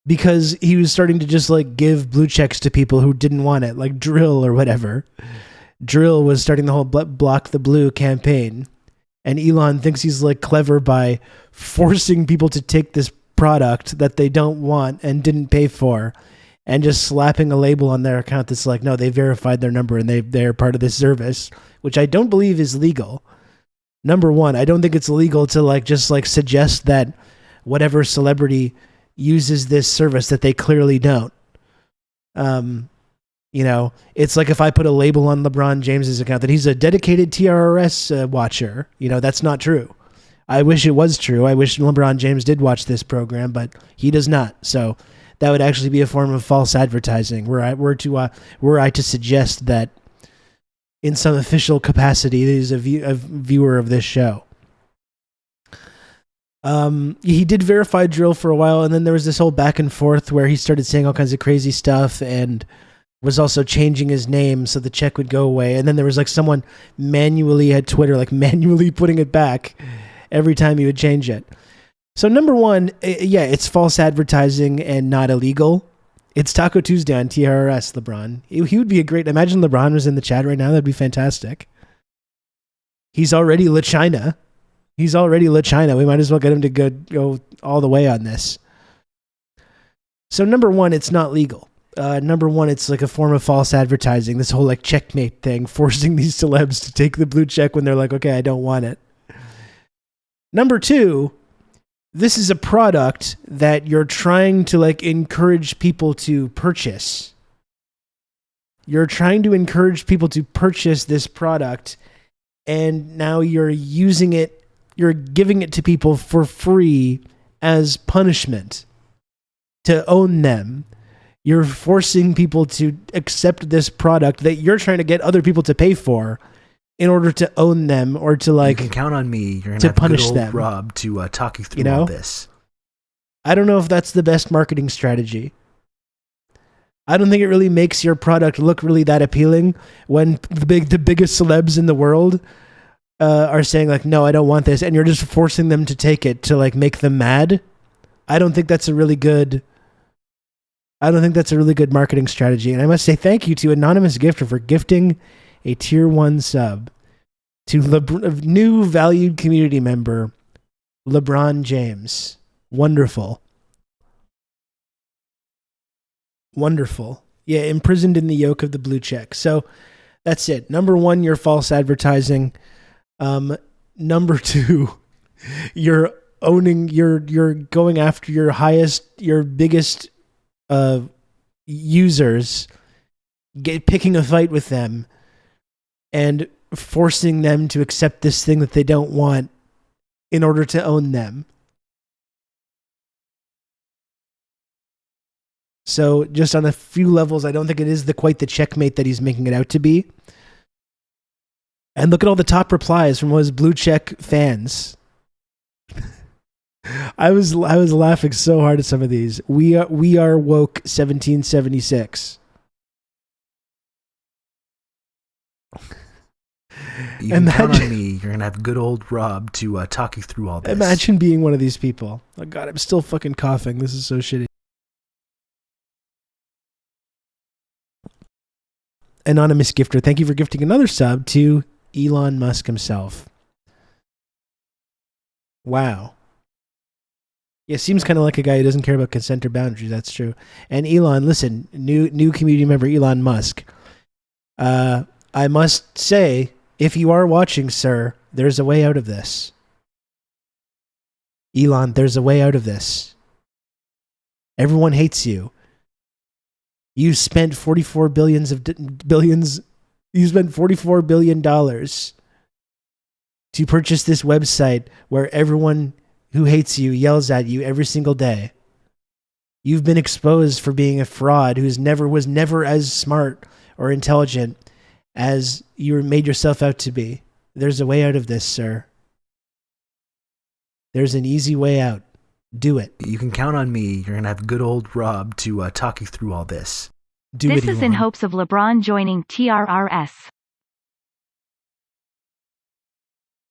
Because he was starting to just like give blue checks to people who didn't want it, like Drill or whatever. Drill was starting the whole block the blue campaign. And Elon thinks he's like clever by forcing people to take this product that they don't want and didn't pay for and just slapping a label on their account that's like, no, they verified their number and they're part of this service, which I don't believe is legal. Number one, I don't think it's legal to like just like suggest that whatever celebrity uses this service that they clearly don't. You know, it's like if I put a label on LeBron James's account that he's a dedicated TRRS watcher. You know, that's not true. I wish it was true. I wish LeBron James did watch this program, but he does not. So that would actually be a form of false advertising were I to suggest that in some official capacity he's a viewer of this show. He did verify Drill for a while, and then there was this whole back and forth where he started saying all kinds of crazy stuff and was also changing his name so the check would go away. And then there was like someone manually at Twitter, like manually putting it back every time he would change it. So number one, yeah, it's false advertising and not illegal. It's Taco Tuesday on TRRS, LeBron. He would be a great, imagine LeBron was in the chat right now. That'd be fantastic. He's already La China. He's already La China. We might as well get him to go all the way on this. So number one, it's not legal. Number one, it's like a form of false advertising. This whole like checkmate thing, forcing these celebs to take the blue check when they're like, okay, I don't want it. Number two, this is a product that you're trying to like encourage people to purchase. You're trying to encourage people to purchase this product, and now you're using it. You're giving it to people for free as punishment to own them. You're forcing people to accept this product that you're trying to get other people to pay for in order to own them or to like. You can count on me. You're gonna to have punish good old them. Rob to talk you through You know? all this. I don't know if that's the best marketing strategy. I don't think it really makes your product look really that appealing when the biggest celebs in the world are saying like, no, I don't want this, and you're just forcing them to take it to like make them mad. I don't think that's a really good marketing strategy. And I must say thank you to Anonymous Gifter for gifting a tier 1 sub to new valued community member LeBron James. Wonderful. Yeah, imprisoned in the yoke of the blue check. So that's it. Number 1, you're false advertising. Number 2, you're going after your biggest users, picking a fight with them and forcing them to accept this thing that they don't want in order to own them. So just on a few levels, I don't think it is quite the checkmate that he's making it out to be. And look at all the top replies from his blue check fans. I was laughing so hard at some of these. We are woke 1776. You can count on me. You're gonna have good old Rob to talk you through all this. Imagine being one of these people. Oh God, I'm still fucking coughing. This is so shitty. Anonymous Gifter, thank you for gifting another sub to Elon Musk himself. Wow. Yeah, seems kind of like a guy who doesn't care about consent or boundaries. That's true. And Elon, listen, new community member Elon Musk. I must say, if you are watching, sir, there's a way out of this. Elon, there's a way out of this. Everyone hates you. You spent $44 billion to purchase this website where everyone who hates you yells at you every single day. You've been exposed for being a fraud who was never as smart or intelligent as you made yourself out to be. There's a way out of this, sir. There's an easy way out. Do it. You can count on me. You're going to have good old Rob to talk you through all this. This is in hopes of LeBron joining TRRS.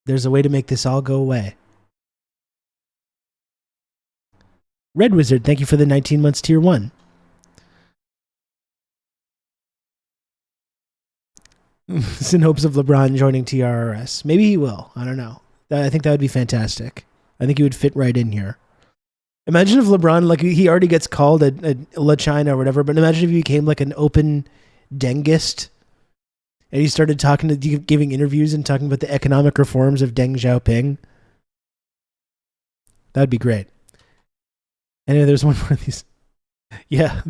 There's a way to make this all go away. Red Wizard, thank you for the 19 months tier 1. It's in hopes of LeBron joining TRRS. Maybe he will. I don't know. I think that would be fantastic. I think he would fit right in here. Imagine if LeBron, like, he already gets called a La China or whatever, but imagine if he became like an open Dengist and he started giving interviews and talking about the economic reforms of Deng Xiaoping. That'd be great. Anyway, there's one more of these. Yeah.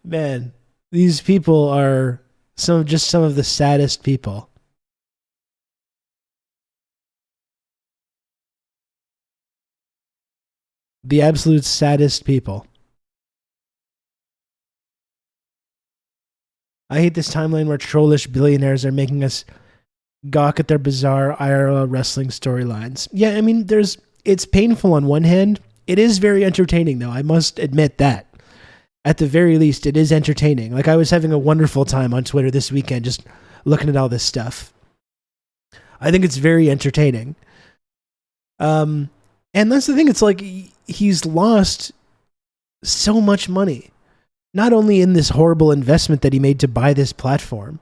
Man, these people are some of the saddest people. The absolute saddest people. I hate this timeline where trollish billionaires are making us gawk at their bizarre IRL wrestling storylines. Yeah, I mean, it's painful on one hand. It is very entertaining, though. I must admit that. At the very least, it is entertaining. Like, I was having a wonderful time on Twitter this weekend just looking at all this stuff. I think it's very entertaining. And that's the thing. It's like he's lost so much money. Not only in this horrible investment that he made to buy this platform,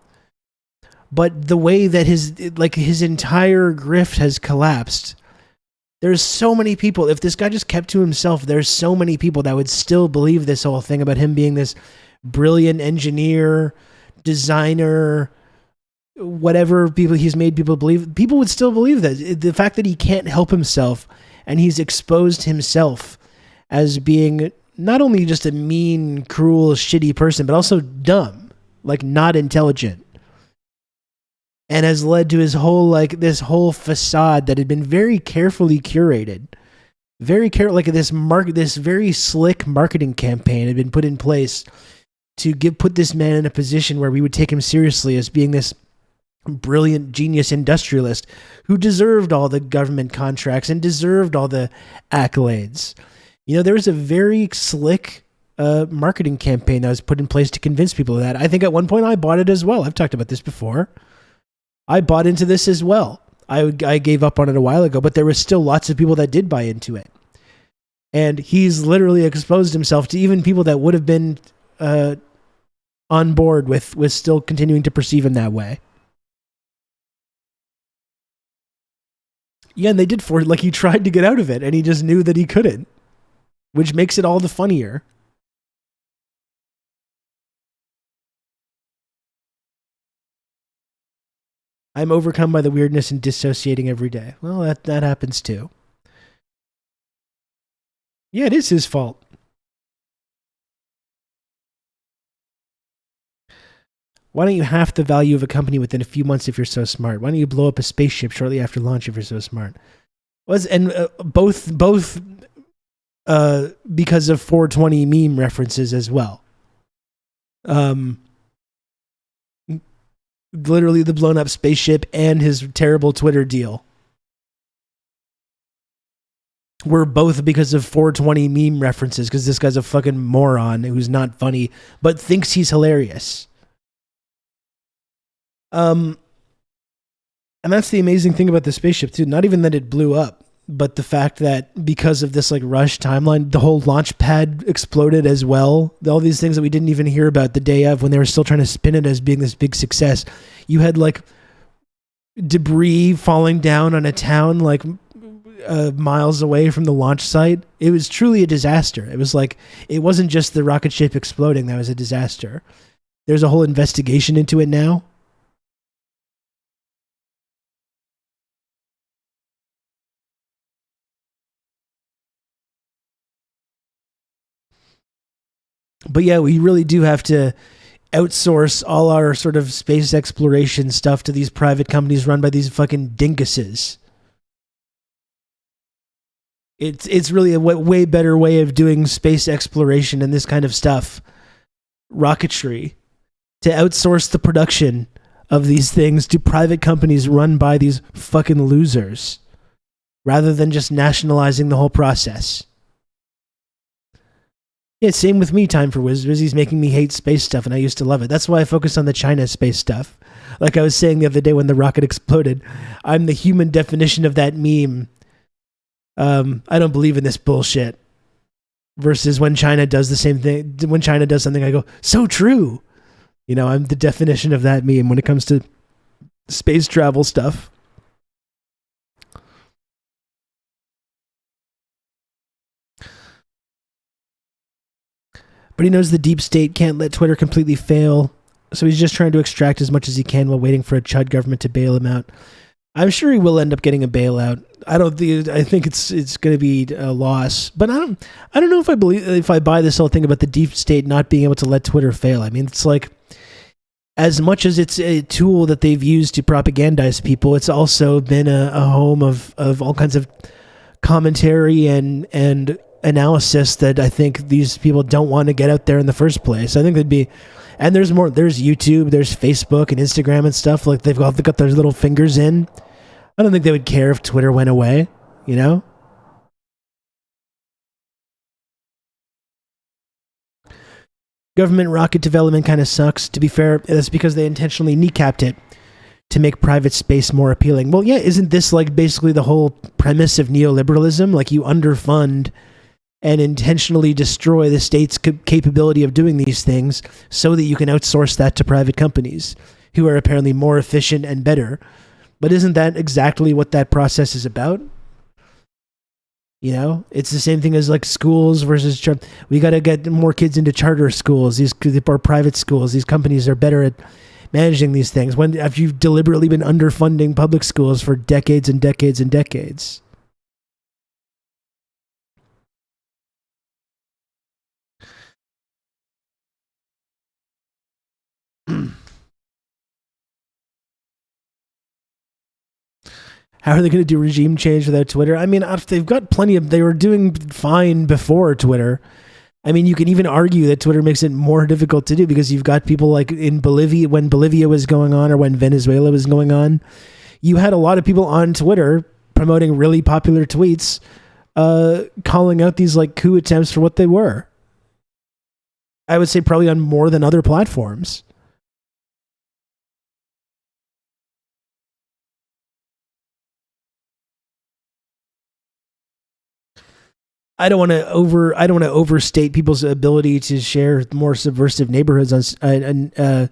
but the way that his entire grift has collapsed. There's so many people. If this guy just kept to himself, there's so many people that would still believe this whole thing about him being this brilliant engineer, designer, whatever people he's made people believe. People would still believe that. The fact that he can't help himself and he's exposed himself as being not only just a mean, cruel, shitty person, but also dumb, like not intelligent. And has led to his whole, this whole facade that had been very carefully curated very careful. Like this very slick marketing campaign had been put in place to put this man in a position where we would take him seriously as being this brilliant genius industrialist who deserved all the government contracts and deserved all the accolades. There was a very slick marketing campaign that was put in place to convince people of that. I think at one point I bought it as well. I've talked about this before. I bought into this as well. I gave up on it a while ago, but there were still lots of people that did buy into it. And he's literally exposed himself to even people that would have been on board with still continuing to perceive him that way. Yeah, and they did he tried to get out of it, and he just knew that he couldn't, which makes it all the funnier. I'm overcome by the weirdness and dissociating every day. Well, that happens too. Yeah, it is his fault. Why don't you half the value of a company within a few months if you're so smart? Why don't you blow up a spaceship shortly after launch if you're so smart? Both because of 420 meme references as well. Literally the blown up spaceship and his terrible Twitter deal were both because of 420 meme references, because this guy's a fucking moron who's not funny but thinks he's hilarious. And that's the amazing thing about the spaceship too. Not even that it blew up, but the fact that because of this rush timeline, the whole launch pad exploded as well. All these things that we didn't even hear about the day of, when they were still trying to spin it as being this big success. You had debris falling down on a town miles away from the launch site. It was truly a disaster. It was it wasn't just the rocket ship exploding that was a disaster. There's a whole investigation into it now. But yeah, we really do have to outsource all our sort of space exploration stuff to these private companies run by these fucking dinguses. It's really a way better way of doing space exploration and this kind of stuff, rocketry, to outsource the production of these things to private companies run by these fucking losers, rather than just nationalizing the whole process. Yeah, same with me, Time for Wiz. He's making me hate space stuff, and I used to love it. That's why I focus on the China space stuff. Like I was saying the other day when the rocket exploded, I'm the human definition of that meme. I don't believe in this bullshit. Versus when China does the same thing. When China does something, I go, so true. I'm the definition of that meme when it comes to space travel stuff. But he knows the deep state can't let Twitter completely fail, so he's just trying to extract as much as he can while waiting for a Chud government to bail him out. I'm sure he will end up getting a bailout. I think it's going to be a loss, but I don't know if I buy this whole thing about the deep state not being able to let Twitter fail. I mean, it's as much as it's a tool that they've used to propagandize people, it's also been a home of all kinds of commentary and analysis that I think these people don't want to get out there in the first place. I think there's YouTube, there's Facebook and Instagram and stuff. They've got their little fingers in. I don't think they would care if Twitter went away, Government rocket development kind of sucks. To be fair, that's because they intentionally kneecapped it to make private space more appealing. Well, yeah, isn't this basically the whole premise of neoliberalism? You underfund and intentionally destroy the state's capability of doing these things so that you can outsource that to private companies who are apparently more efficient and better. But isn't that exactly what that process is about? It's the same thing as schools versus we got to get more kids into charter schools. These are private schools. These companies are better at managing these things. After you've deliberately been underfunding public schools for decades and decades and decades. How are they going to do regime change without Twitter? I mean, they've got plenty of. They were doing fine before Twitter. I mean, you can even argue that Twitter makes it more difficult to do because you've got people like in Bolivia, when Bolivia was going on or when Venezuela was going on, you had a lot of people on Twitter promoting really popular tweets, calling out these like coup attempts for what they were. I would say probably on more than other platforms. I don't want to overstate people's ability to share more subversive neighborhoods on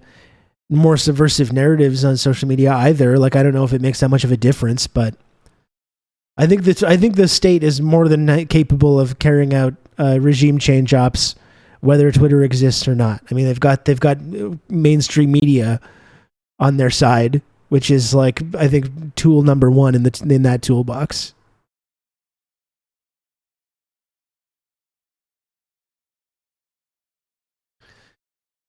more subversive narratives on social media either. Like, I don't know if it makes that much of a difference, but I think the state is more than capable of carrying out regime change ops, whether Twitter exists or not. I mean, they've got mainstream media on their side, which is like, I think, tool number one in that toolbox.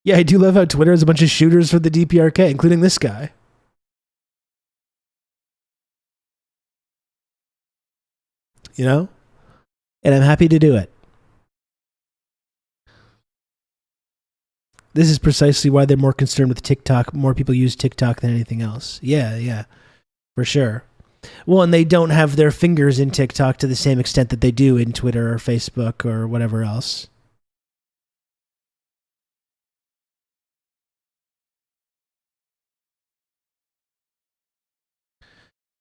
Yeah, I do love how Twitter has a bunch of shooters for the DPRK, including this guy. You know? And I'm happy to do it. This is precisely why they're more concerned with TikTok. More people use TikTok than anything else. Yeah, for sure. Well, and they don't have their fingers in TikTok to the same extent that they do in Twitter or Facebook or whatever else.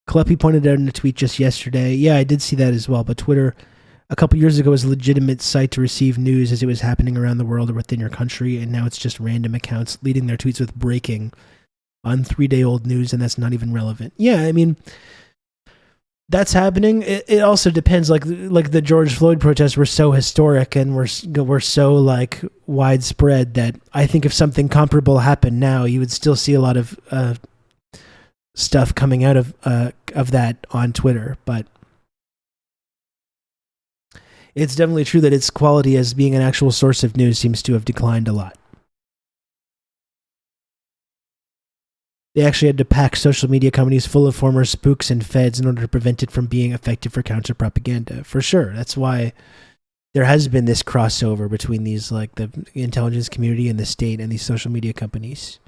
Kleppy pointed out in a tweet just yesterday. Yeah, I did see that as well. But Twitter, a couple years ago, was a legitimate site to receive news as it was happening around the world or within your country. And now it's just random accounts leading their tweets with breaking on 3-day-old news. And that's not even relevant. Yeah, I mean, that's happening. It also depends. Like the George Floyd protests were so historic and were so like widespread that I think if something comparable happened now, you would still see a lot of stuff coming out of that on Twitter. But it's definitely true that its quality as being an actual source of news seems to have declined a lot. They actually had to pack social media companies full of former spooks and feds in order to prevent it from being effective for counter-propaganda. For sure. That's why there has been this crossover between these, like the intelligence community and the state and these social media companies.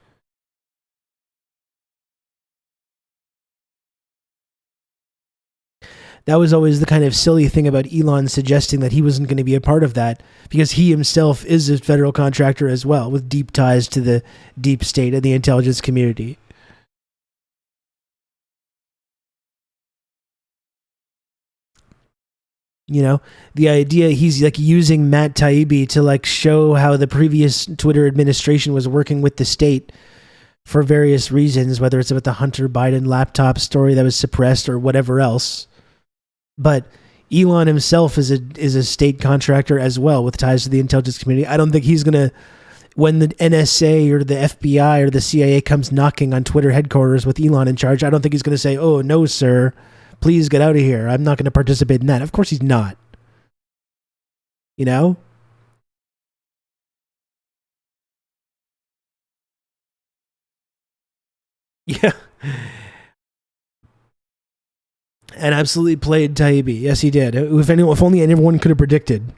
That was always the kind of silly thing about Elon suggesting that he wasn't going to be a part of that because he himself is a federal contractor as well with deep ties to the deep state and the intelligence community. You know, the idea he's like using Matt Taibbi to like show how the previous Twitter administration was working with the state for various reasons, whether it's about the Hunter Biden laptop story that was suppressed or whatever else. But Elon himself is a state contractor as well with ties to the intelligence community. I don't think he's going to, when the NSA or the FBI or the CIA comes knocking on Twitter headquarters with Elon in charge, I don't think he's going to say, "Oh, no, sir, please get out of here. I'm not going to participate in that." Of course he's not. You know? Yeah. And absolutely played Taibbi. Yes, he did. If only anyone could have predicted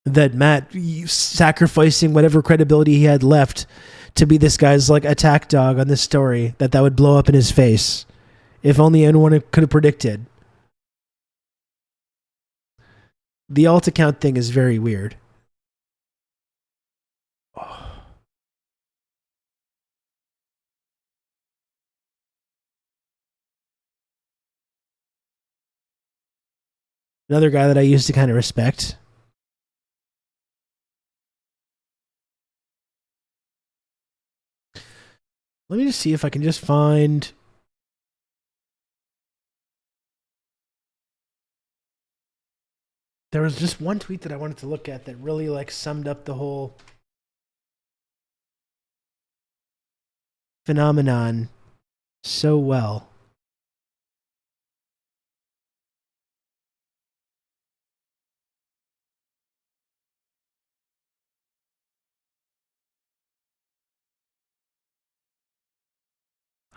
that Matt sacrificing whatever credibility he had left to be this guy's like attack dog on this story, that would blow up in his face. If only anyone could have predicted. The alt account thing is very weird. Another guy that I used to kind of respect. Let me just see if I can just find... There was just one tweet that I wanted to look at that really like summed up the whole phenomenon so well.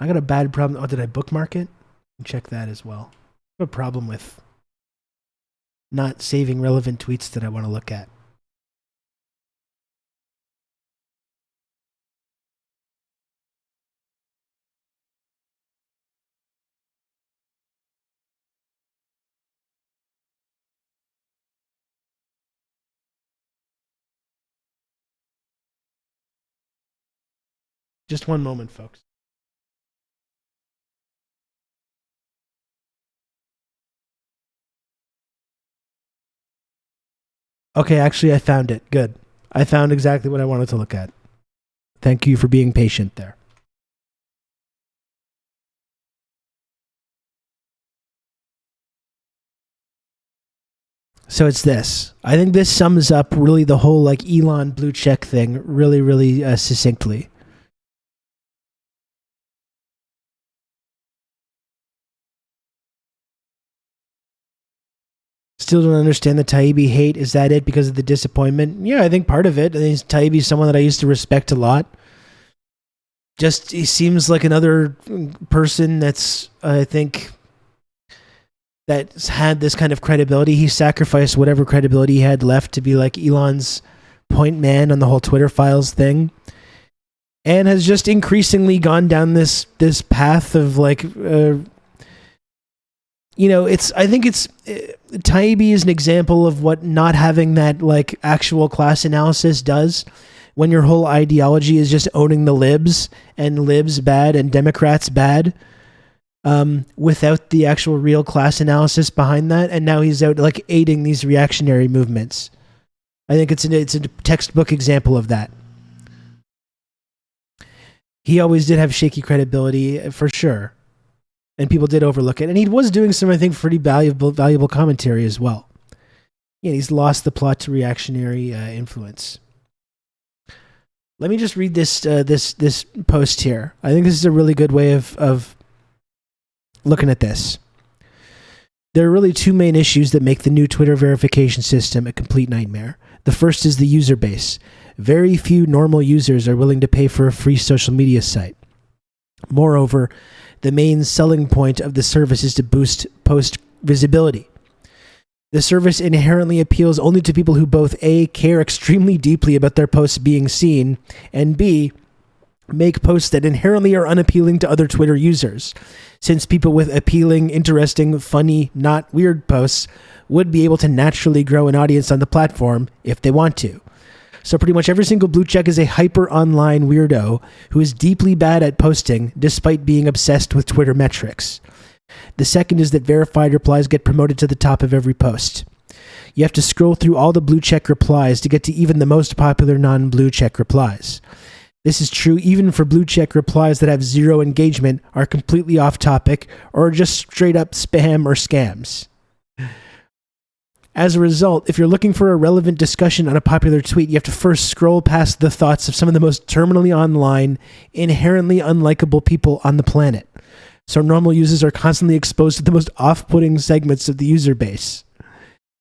I got a bad problem. Oh, did I bookmark it? Check that as well. I have a problem with not saving relevant tweets that I want to look at. Just one moment, folks. Okay, actually, I found it. Good. I found exactly what I wanted to look at. Thank you for being patient there. So it's this. I think this sums up really the whole like Elon blue check thing really, really succinctly. Still don't understand the Taibbi hate. Is that it because of the disappointment? Yeah, I think part of it. I think Taibbi's someone that I used to respect a lot. Just he seems like another person that's, I think, that's had this kind of credibility. He sacrificed whatever credibility he had left to be like Elon's point man on the whole Twitter files thing, and has just increasingly gone down this path of like, I think Taibbi is an example of what not having that like actual class analysis does. When your whole ideology is just owning the libs and libs bad and Democrats bad, without the actual real class analysis behind that, and now he's out like aiding these reactionary movements. I think it's a textbook example of that. He always did have shaky credibility for sure, and people did overlook it. And he was doing some, I think, pretty valuable commentary as well. Yeah, he's lost the plot to reactionary influence. Let me just read this post here. I think this is a really good way of looking at this. There are really two main issues that make the new Twitter verification system a complete nightmare. The first is the user base. Very few normal users are willing to pay for a free social media site. Moreover, the main selling point of the service is to boost post visibility. The service inherently appeals only to people who both A, care extremely deeply about their posts being seen, and B, make posts that inherently are unappealing to other Twitter users, since people with appealing, interesting, funny, not weird posts would be able to naturally grow an audience on the platform if they want to. So pretty much every single blue check is a hyper online weirdo who is deeply bad at posting despite being obsessed with Twitter metrics. The second is that verified replies get promoted to the top of every post. You have to scroll through all the blue check replies to get to even the most popular non-blue check replies. This is true even for blue check replies that have zero engagement, are completely off topic, or just straight up spam or scams. As a result, if you're looking for a relevant discussion on a popular tweet, you have to first scroll past the thoughts of some of the most terminally online, inherently unlikable people on the planet. So normal users are constantly exposed to the most off-putting segments of the user base.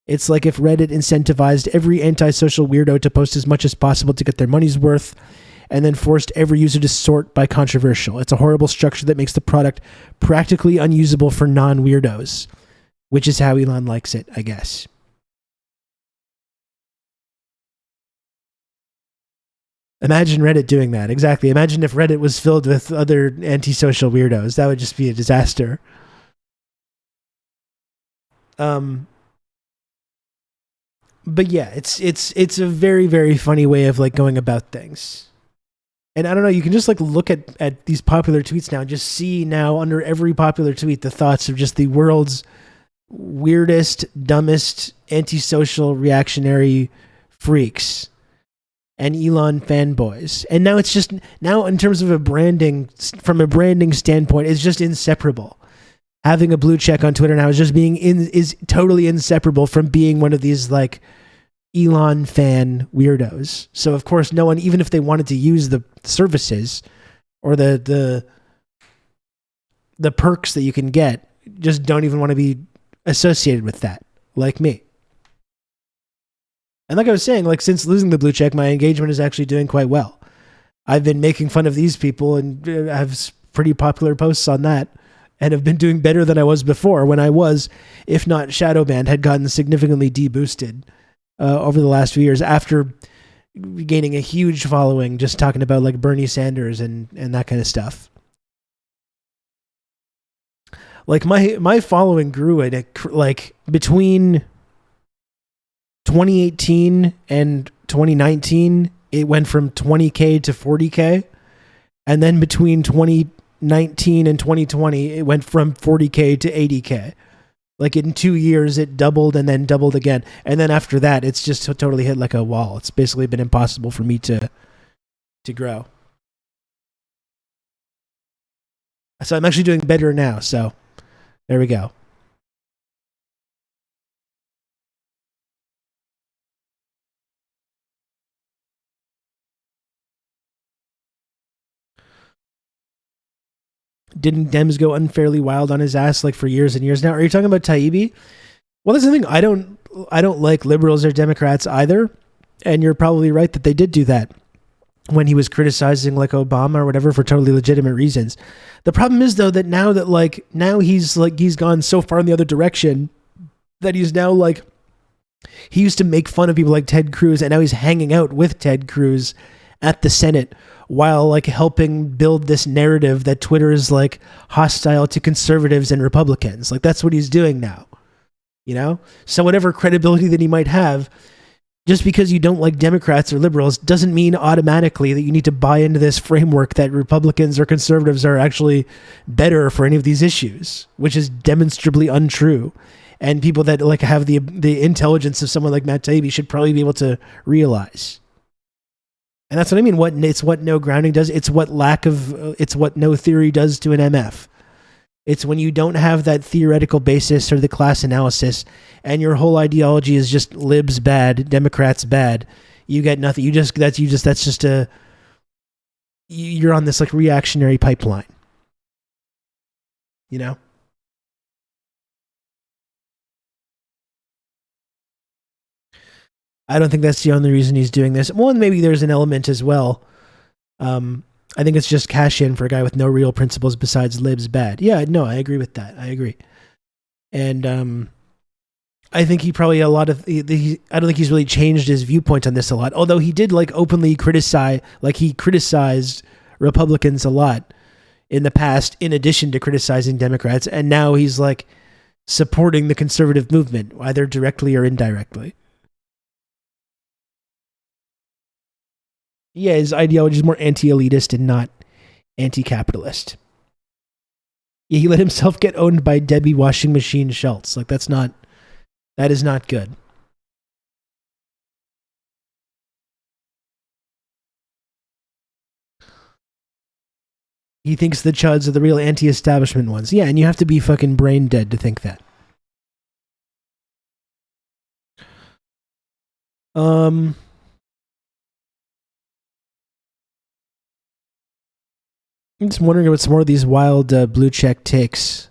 It's like if Reddit incentivized every antisocial weirdo to post as much as possible to get their money's worth, and then forced every user to sort by controversial. It's a horrible structure that makes the product practically unusable for non-weirdos, which is how Elon likes it, I guess. Imagine Reddit doing that. Exactly. Imagine if Reddit was filled with other antisocial weirdos. That would just be a disaster. But yeah, it's a very, very funny way of like going about things. And I don't know, you can just like look at these popular tweets now and just see now under every popular tweet the thoughts of just the world's weirdest, dumbest, antisocial, reactionary freaks and Elon fanboys. And now it's just, now in terms of from a branding standpoint, it's just inseparable. Having a blue check on Twitter now is totally inseparable from being one of these like Elon fan weirdos. So of course no one, even if they wanted to use the services or the perks that you can get, just don't even want to be associated with that, like me. And like I was saying, like since losing the blue check, my engagement is actually doing quite well. I've been making fun of these people and have pretty popular posts on that and have been doing better than I was before when I was, if not shadow banned, had gotten significantly deboosted over the last few years after gaining a huge following just talking about like Bernie Sanders and that kind of stuff. Like my following grew at like between 2018 and 2019, it went from 20K to 40K. And then between 2019 and 2020, it went from 40K to 80K. Like in 2 years, it doubled and then doubled again. And then after that, it's just totally hit like a wall. It's basically been impossible for me to grow. So I'm actually doing better now. So there we go. Didn't Dems go unfairly wild on his ass like for years and years now? Are you talking about Taibbi? Well, that's the thing. I don't like liberals or Democrats either. And you're probably right that they did do that when he was criticizing like Obama or whatever for totally legitimate reasons. The problem is though that now he's gone so far in the other direction that he's now like, he used to make fun of people like Ted Cruz, and now he's hanging out with Ted Cruz at the Senate while like helping build this narrative that Twitter is like hostile to conservatives and Republicans. Like that's what he's doing now, you know? So whatever credibility that he might have, just because you don't like Democrats or liberals doesn't mean automatically that you need to buy into this framework that Republicans or conservatives are actually better for any of these issues, which is demonstrably untrue. And people that like have the intelligence of someone like Matt Taibbi should probably be able to realize. And that's what I mean. It's what no grounding does. It's what no theory does to an MF. It's when you don't have that theoretical basis or the class analysis, and your whole ideology is just libs bad, Democrats bad. You get nothing. You're on this like reactionary pipeline. You know? I don't think that's the only reason he's doing this. Well, and maybe there's an element as well. I think it's just cash in for a guy with no real principles besides libs bad. Yeah, no, I agree with that. I agree. And I think he probably I don't think he's really changed his viewpoint on this a lot. Although he did like openly criticize, like he criticized Republicans a lot in the past, in addition to criticizing Democrats. And now he's like supporting the conservative movement, either directly or indirectly. Yeah, his ideology is more anti-elitist and not anti-capitalist. Yeah, he let himself get owned by Debbie washing machine Schultz. Like that is not good. He thinks the Chuds are the real anti-establishment ones. Yeah, and you have to be fucking brain dead to think that. I'm just wondering about some more of these wild blue check takes.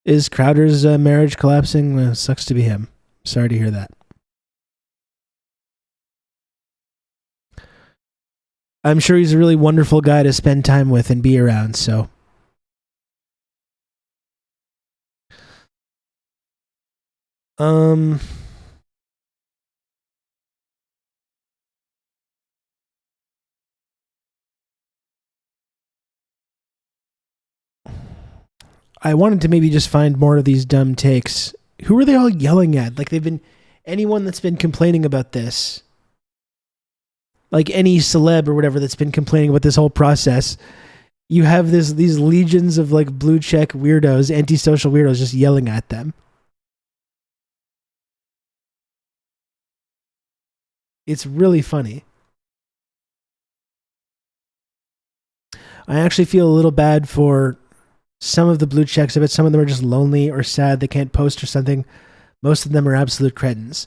Is Crowder's marriage collapsing? Sucks to be him. Sorry to hear that. I'm sure he's a really wonderful guy to spend time with and be around, so. I wanted to maybe just find more of these dumb takes. Who are they all yelling at? Like anyone that's been complaining about this, like any celeb or whatever that's been complaining about this whole process, you have these legions of like blue check weirdos, antisocial weirdos just yelling at them. It's really funny. I actually feel a little bad for some of the blue checks. I bet some of them are just lonely or sad they can't post or something. Most of them are absolute cretins.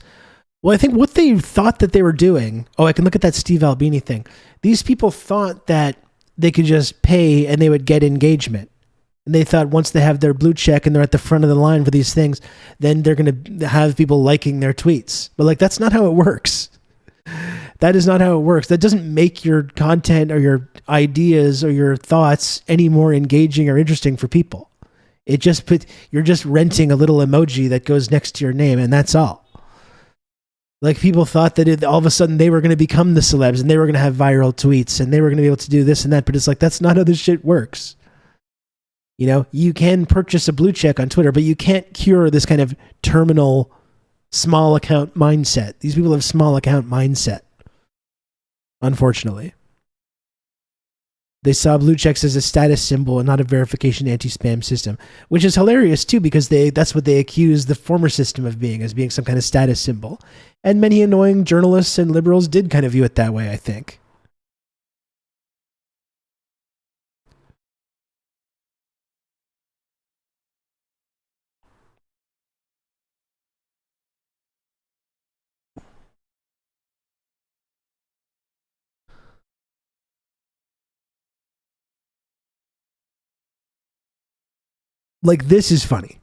Well, I think what they thought that they were doing... Oh, I can look at that Steve Albini thing. These people thought that they could just pay and they would get engagement. And they thought once they have their blue check and they're at the front of the line for these things, then they're going to have people liking their tweets. But like, that's not how it works. That is not how it works. That doesn't make your content or your ideas or your thoughts any more engaging or interesting for people. You're just renting a little emoji that goes next to your name, and that's all. Like, people thought that all of a sudden they were going to become the celebs and they were going to have viral tweets and they were going to be able to do this and that, but it's like, that's not how this shit works. You know, you can purchase a blue check on Twitter, but you can't cure this kind of terminal small account mindset. These people have small account mindset, unfortunately. They saw blue checks as a status symbol and not a verification anti-spam system, which is hilarious too, because that's what they accused the former system of being, as being some kind of status symbol. And many annoying journalists and liberals did kind of view it that way, I think. Like, this is funny.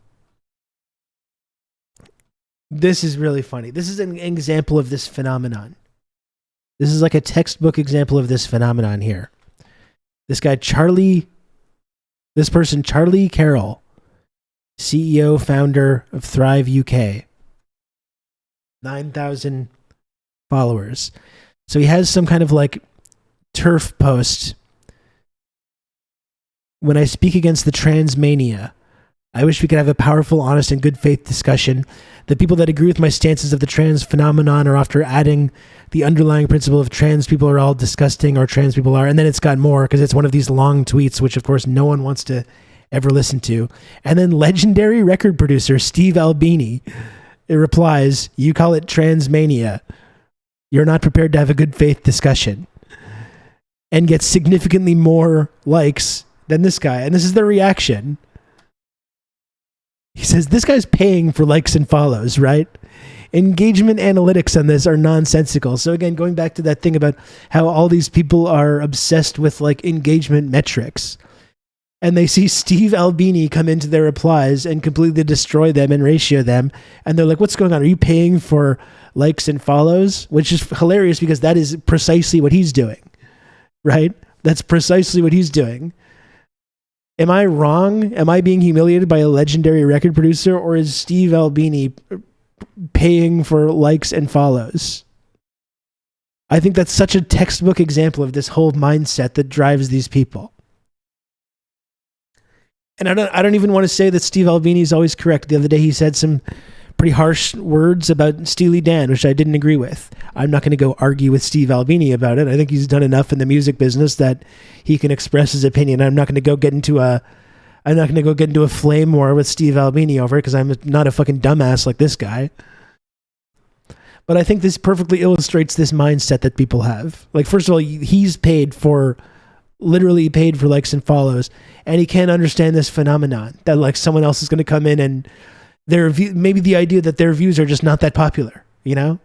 This is really funny. This is an example of this phenomenon. This is like a textbook example of this phenomenon here. This person, Charlie Carroll, CEO, founder of Thrive UK. 9,000 followers. So he has some kind of like turf post. When I speak against the trans mania, I wish we could have a powerful, honest, and good faith discussion. The people that agree with my stances of the trans phenomenon are after adding the underlying principle of trans people are all disgusting or trans people are. And then it's got more because it's one of these long tweets, which of course no one wants to ever listen to. And then legendary record producer Steve Albini, it replies, "You call it trans mania. You're not prepared to have a good faith discussion." And gets significantly more likes than this guy. And this is their reaction. He says, this guy's paying for likes and follows, right? Engagement analytics on this are nonsensical. So again, going back to that thing about how all these people are obsessed with like engagement metrics. And they see Steve Albini come into their replies and completely destroy them and ratio them. And they're like, what's going on? Are you paying for likes and follows? Which is hilarious because that is precisely what he's doing, right? That's precisely what he's doing. Am I wrong? Am I being humiliated by a legendary record producer, or is Steve Albini paying for likes and follows? I think that's such a textbook example of this whole mindset that drives these people. And I don't even want to say that Steve Albini is always correct. The other day he said some pretty harsh words about Steely Dan, which I didn't agree with. I'm not going to go argue with Steve Albini about it. I think he's done enough in the music business that he can express his opinion. I'm not going to go get into a flame war with Steve Albini over it because I'm not a fucking dumbass like this guy. But I think this perfectly illustrates this mindset that people have. Like, first of all, he's literally paid for likes and follows, and he can't understand this phenomenon that like someone else is going to come in and maybe the idea that their views are just not that popular, you know?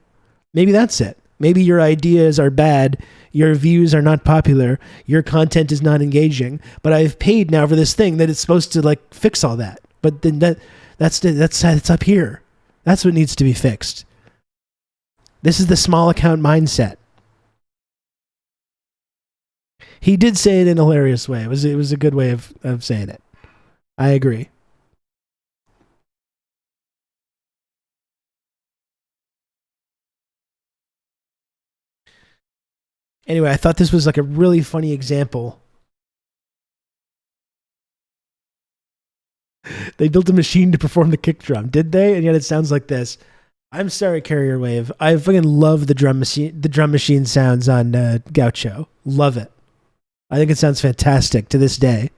Maybe that's it. Maybe your ideas are bad, your views are not popular, your content is not engaging, but I've paid now for this thing that it's supposed to like fix all that. But then that's up here. That's what needs to be fixed. This is the small account mindset. He did say it in a hilarious way. It was a good way of saying it. I agree. Anyway, I thought this was like a really funny example. They built a machine to perform the kick drum, did they? And yet it sounds like this. I'm sorry, Carrier Wave. I fucking love the drum machine sounds on Gaucho. Love it. I think it sounds fantastic to this day.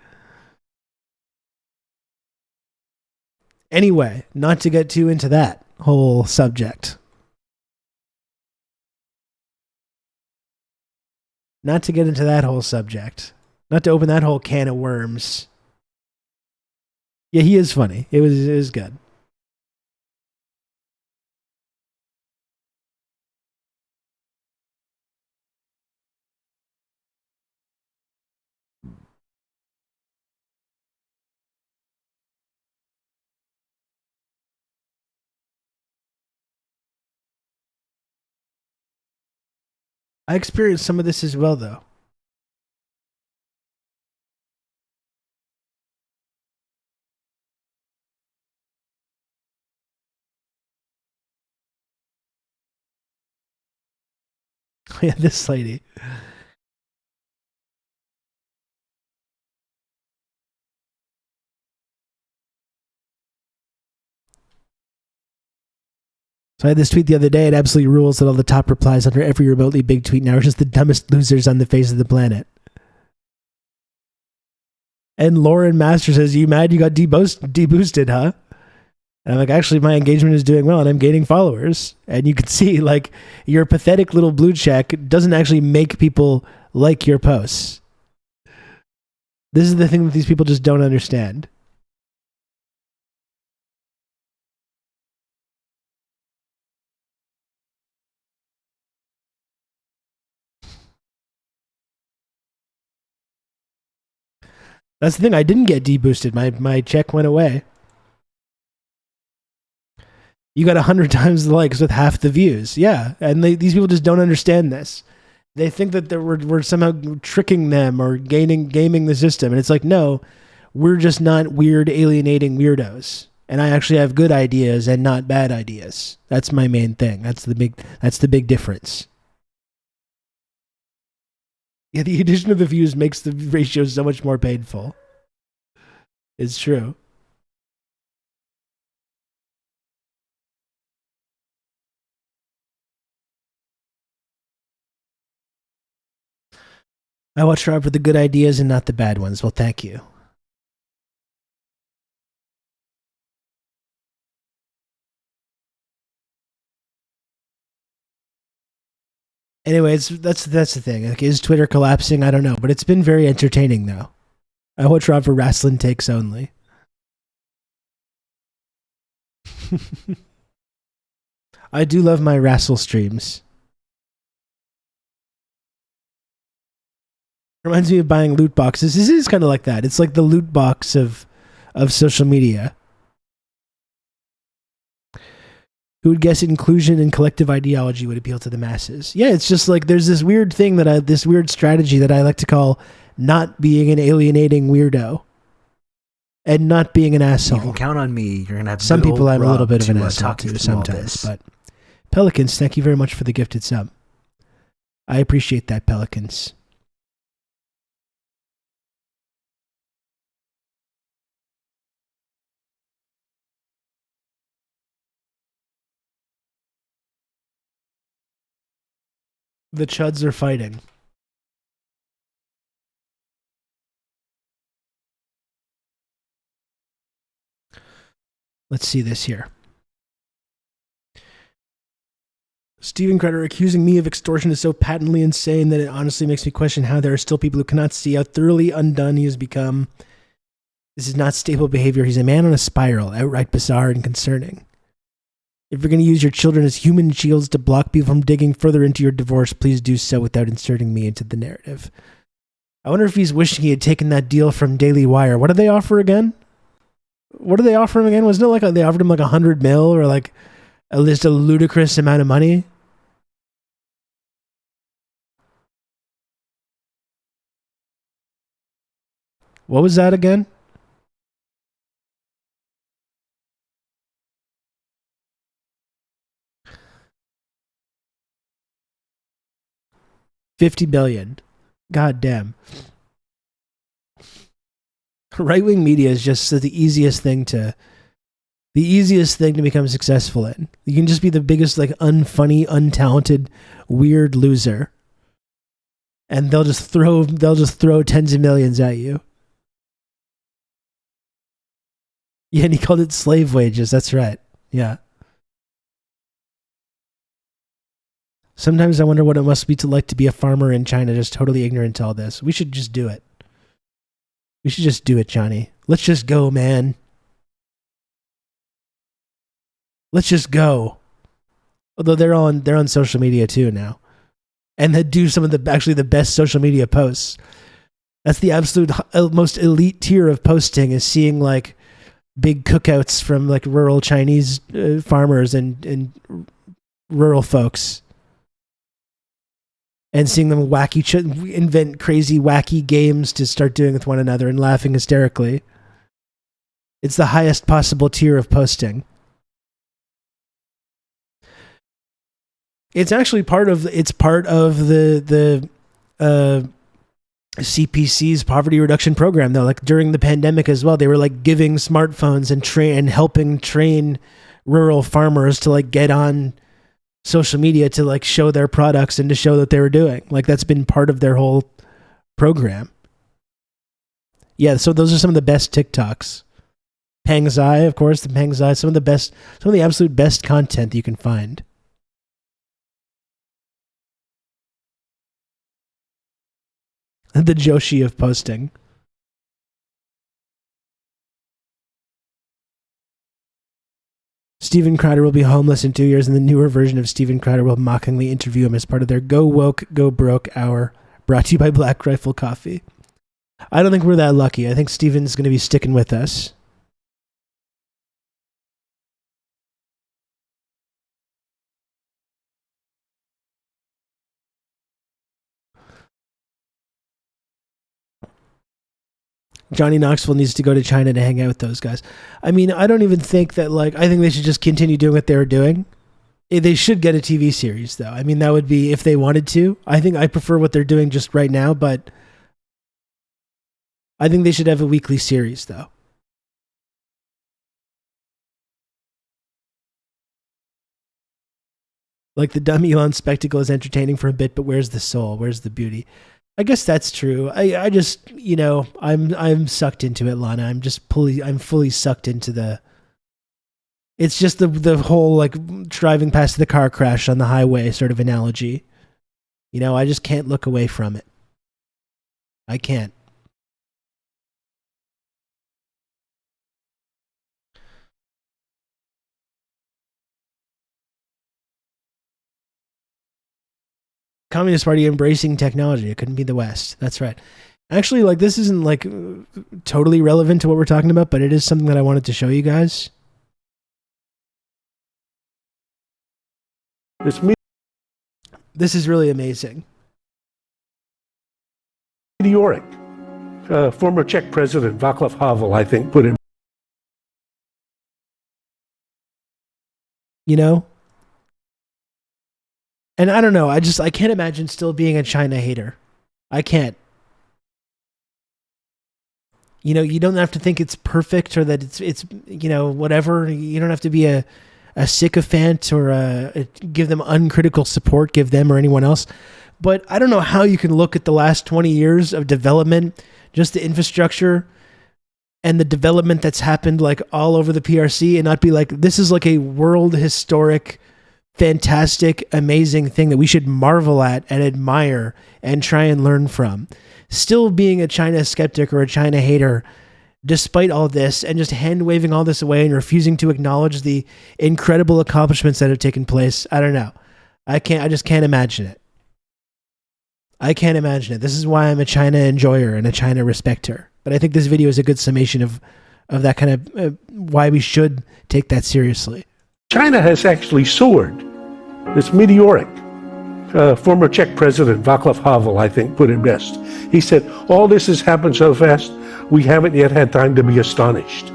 Anyway, not to get too into that whole subject. Not to get into that whole subject. Not to open that whole can of worms. Yeah, he is funny. It was good. I experienced some of this as well, though. Yeah, this lady. So I had this tweet the other day. It absolutely rules that all the top replies under every remotely big tweet now are just the dumbest losers on the face of the planet. And Lauren Master says, "You mad you got deboosted, huh?" And I'm like, actually, my engagement is doing well and I'm gaining followers. And you can see, like, your pathetic little blue check doesn't actually make people like your posts. This is the thing that these people just don't understand. That's the thing. I didn't get deboosted. My check went away. You got 100 times the likes with half the views. Yeah, and these people just don't understand this. They think that we're somehow tricking them or gaming the system. And it's like, no, we're just not weird, alienating weirdos. And I actually have good ideas and not bad ideas. That's my main thing. That's the big difference. Yeah, the addition of the views makes the ratio so much more painful. It's true. I watch Rob for the good ideas and not the bad ones. Well, thank you. Anyways, that's the thing. Like, is Twitter collapsing? I don't know, but it's been very entertaining though. I watch Rob for wrestling takes only. I do love my wrestle streams. Reminds me of buying loot boxes. This is kind of like that. It's like the loot box of social media. Who would guess inclusion and collective ideology would appeal to the masses? Yeah, it's just like there's this weird thing this weird strategy that I like to call not being an alienating weirdo and not being an asshole. You can count on me. You're gonna have some people. I'm a little bit of an asshole asshole too sometimes, but Pelicans, thank you very much for the gifted sub. I appreciate that, Pelicans. The chuds are fighting. Let's see this here. Steven Creditor accusing me of extortion is so patently insane that it honestly makes me question how there are still people who cannot see how thoroughly undone he has become. This is not stable behavior. He's a man on a spiral, outright bizarre and concerning. If you're going to use your children as human shields to block people from digging further into your divorce, please do so without inserting me into the narrative. I wonder if he's wishing he had taken that deal from Daily Wire. What did they offer again? What did they offer him again? Wasn't it like they offered him like 100 mil or like at least a ludicrous amount of money? What was that again? $50 billion. God damn. Right-wing media is just the easiest thing to become successful in. You can just be the biggest, like, unfunny, untalented, weird loser, and they'll just throw tens of millions at you. Yeah, and he called it slave wages. That's right. Yeah. Sometimes I wonder what it must be like to be a farmer in China, just totally ignorant to all this. We should just do it. We should just do it, Johnny. Let's just go, man. Let's just go. Although they're on social media too now, and they do some of the best social media posts. That's the absolute most elite tier of posting, is seeing like big cookouts from like rural Chinese farmers and rural folks. and seeing them invent crazy, wacky games to start doing with one another and laughing hysterically. It's the highest possible tier of posting. It's actually part of the CPC's poverty reduction program, though. Like during the pandemic as well, they were like giving smartphones and helping train rural farmers to like get on social media to like show their products and to show that they were doing. Like that's been part of their whole program. Yeah, so those are some of the best TikToks. Pangzai, of course, some of the absolute best content you can find. The Joshi of posting. Steven Crowder will be homeless in 2 years, and the newer version of Steven Crowder will mockingly interview him as part of their Go Woke, Go Broke hour, brought to you by Black Rifle Coffee. I don't think we're that lucky. I think Steven's going to be sticking with us. Johnny Knoxville needs to go to China to hang out with those guys. I mean, I don't even think that, like, I think they should just continue doing what they were doing. They should get a TV series, though. I mean, that would be if they wanted to. I think I prefer what they're doing just right now, but I think they should have a weekly series, though. Like, the dumb Elon spectacle is entertaining for a bit, but where's the soul? Where's the beauty? I guess that's true. I just, you know, I'm sucked into it, Lana. I'm fully sucked into the. It's just the whole like driving past the car crash on the highway sort of analogy. You know, I just can't look away from it. I can't. Communist Party embracing technology. It couldn't be the West. That's right. Actually, like, this isn't like totally relevant to what we're talking about, but it is something that I wanted to show you guys. This is really amazing. Meteoric. Former Czech President Václav Havel, I think, put it. You know? And I don't know, I can't imagine still being a China hater. I can't. You know, you don't have to think it's perfect or that it's you know, whatever. You don't have to be a sycophant or give them uncritical support, give them or anyone else. But I don't know how you can look at the last 20 years of development, just the infrastructure and the development that's happened like all over the PRC and not be like, this is like a world historic, fantastic, amazing thing that we should marvel at and admire and try and learn from. Still being a China skeptic or a China hater, despite all this, and just hand-waving all this away and refusing to acknowledge the incredible accomplishments that have taken place. I don't know. I just can't imagine it. I can't imagine it. This is why I'm a China enjoyer and a China respecter. But I think this video is a good summation of that kind of why we should take that seriously. China has actually soared. It's meteoric. Former Czech President Václav Havel, I think, put it best. He said, all this has happened so fast, we haven't yet had time to be astonished.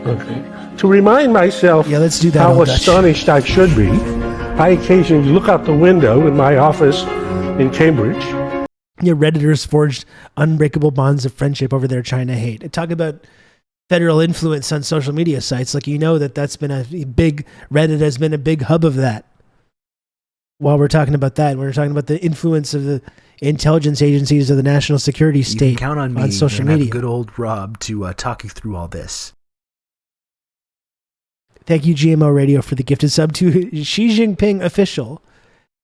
Okay. To remind myself let's do that how astonished I should be, I occasionally look out the window in my office in Cambridge. Yeah, Redditors forged unbreakable bonds of friendship over their China hate. And talk about federal influence on social media sites. Like, you know, that's been Reddit has been a big hub of that. While we're talking about that, we're talking about the influence of the intelligence agencies of the national security state. You can count on me, social media. Have good old Rob to talk you through all this. Thank you, GMO Radio, for the gifted sub to Xi Jinping official.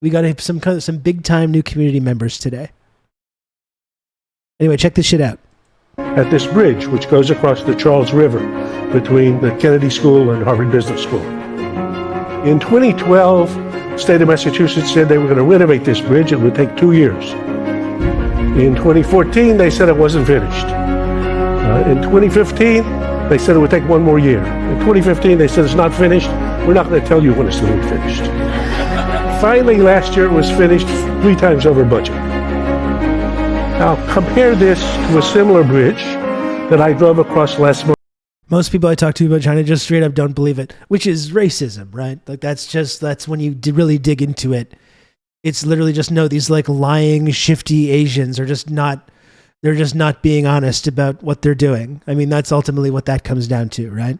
We got some big time new community members today. Anyway, check this shit out. At this bridge, which goes across the Charles River between the Kennedy School and Harvard Business School. In 2012, the state of Massachusetts said they were going to renovate this bridge. It would take 2 years. In 2014, they said it wasn't finished. In 2015, they said it would take 1 more year. In 2015, they said it's not finished. We're not going to tell you when it's going to be finished. finally, last year it was finished 3 times over budget. Now, compare this to a similar bridge that I drove across last month. Most people I talk to about China just straight up don't believe it, which is racism, right? Like that's when you really dig into it. It's literally just, no, these like lying, shifty Asians are just not, they're just not being honest about what they're doing. I mean, that's ultimately what that comes down to, right?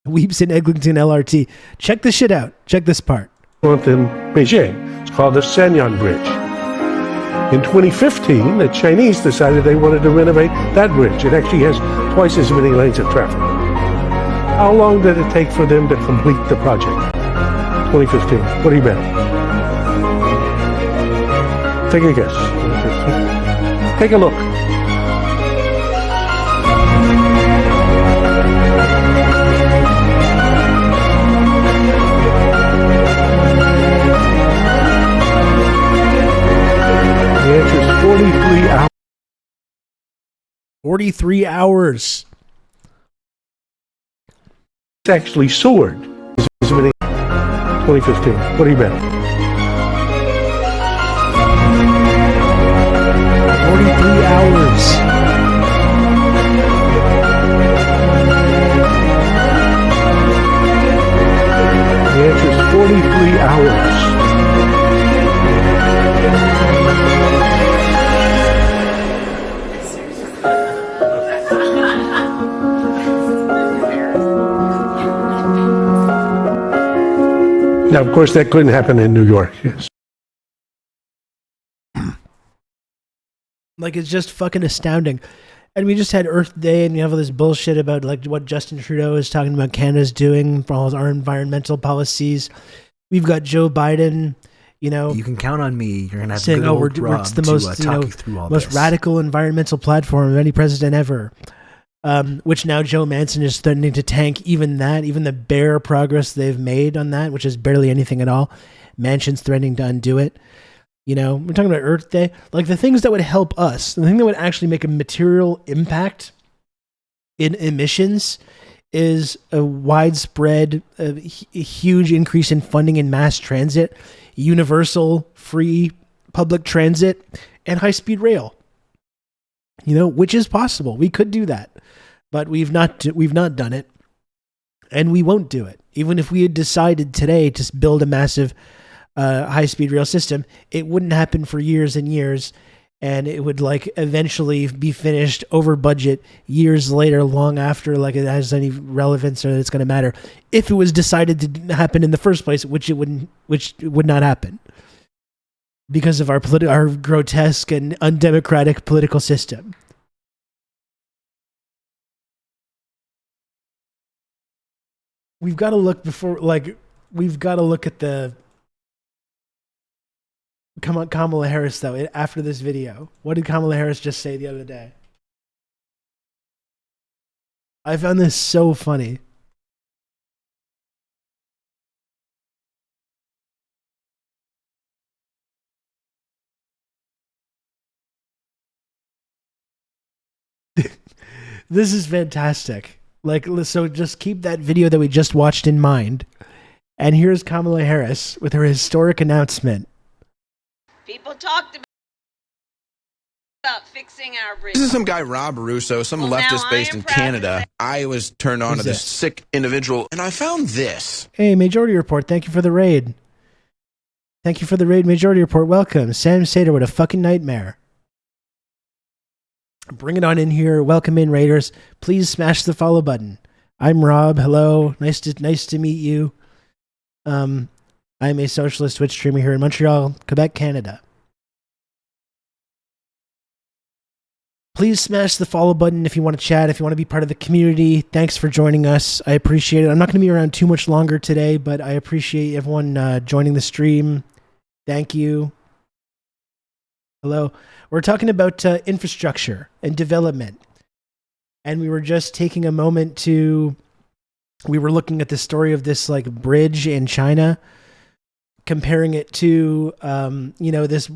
Weeps in Eglinton LRT. Check this shit out. Check this part. In Beijing. It's called the Sanyang Bridge. In 2015, the Chinese decided they wanted to renovate that bridge. It actually has twice as many lanes of traffic. How long did it take for them to complete the project? 2015. What do you bet? Take a guess. Take a look. The answer is 43 hours. 43 hours. It's actually soared. 2015. What do you bet? 43 hours. The answer is 43 hours. Now, of course, that couldn't happen in New York. Yes. Like, it's just fucking astounding. And we just had Earth Day, and we have all this bullshit about like what Justin Trudeau is talking about Canada's doing for all our environmental policies. We've got Joe Biden, you know. You can count on me. You're gonna have saying, good "Oh, old Rob it's the most, to talk you through all most this. radical environmental platform of any president ever." Which now Joe Manchin is threatening to tank even that, even the bare progress they've made on that, which is barely anything at all. Manchin's threatening to undo it. You know, we're talking about Earth Day. Like, the things that would help us, the thing that would actually make a material impact in emissions is a widespread, huge increase in funding in mass transit, universal free public transit, and high-speed rail. You know, which is possible. We could do that, but we've not done it, and we won't do it. Even if we had decided today to build a massive high-speed rail system, it wouldn't happen for years and years, and it would like eventually be finished over budget years later, long after like it has any relevance or it's going to matter. If it was decided to happen in the first place, which it would not happen because of our grotesque and undemocratic political system. We've got to look at the Kamala Harris, though, after this video. What did Kamala Harris just say the other day? I found this so funny. This is fantastic. Like, so just keep that video that we just watched in mind. And here's Kamala Harris with her historic announcement. People talked about fixing our bridge. This is some guy, Rob Russo, some leftist based in Canada. I was turned on to this sick individual, and I found this. Hey, Majority Report, thank you for the raid. Thank you for the raid, Majority Report. Welcome. Sam Sater, what a fucking nightmare. Bring it on in here. Welcome in, Raiders. Please smash the follow button. I'm Rob. Hello. Nice to meet you. I'm a socialist Twitch streamer here in Montreal, Quebec, Canada. Please smash the follow button if you want to chat, if you want to be part of the community. Thanks for joining us. I appreciate it. I'm not going to be around too much longer today, but I appreciate everyone joining the stream. Thank you. Hello. We're talking about infrastructure and development. And we were just taking a moment we were looking at the story of this like bridge in China, comparing it to, this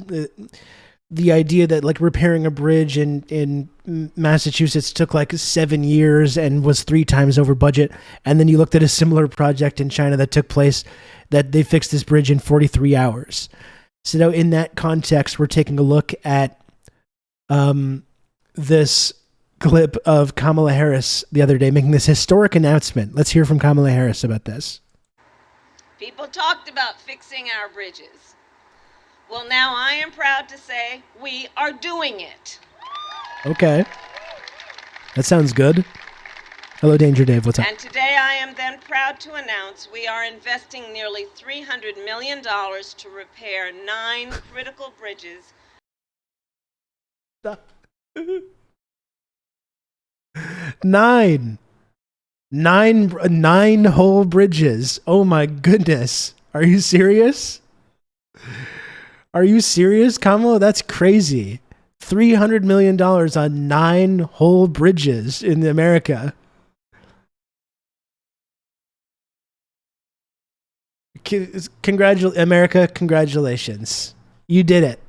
the idea that like repairing a bridge in Massachusetts took like 7 years and was 3 times over budget, and then you looked at a similar project in China that took place that they fixed this bridge in 43 hours. So now in that context, we're taking a look at this clip of Kamala Harris the other day making this historic announcement. Let's hear from Kamala Harris about this. People talked about fixing our bridges. Well, now I am proud to say we are doing it. Okay. That sounds good. Hello, Danger Dave. What's up? And today I am then proud to announce we are investing nearly $300 million to repair 9 critical bridges. Nine whole bridges. Oh my goodness. Are you serious? Are you serious, Kamala? That's crazy. $300 million on 9 whole bridges in America. America, congratulations. You did it.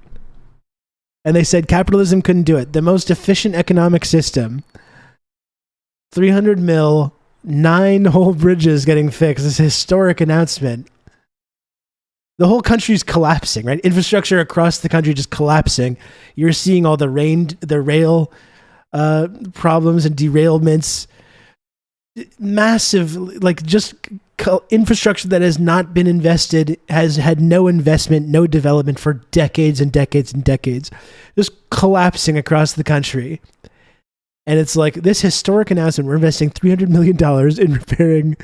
And they said capitalism couldn't do it. The most efficient economic system. 300 mil, 9 whole bridges getting fixed. This historic announcement. The whole country's collapsing, right? Infrastructure across the country just collapsing. You're seeing all the rail problems and derailments. Massive, like just infrastructure that has not been invested, has had no investment, no development for decades and decades and decades. Just collapsing across the country. And it's like this historic announcement, we're investing $300 million in repairing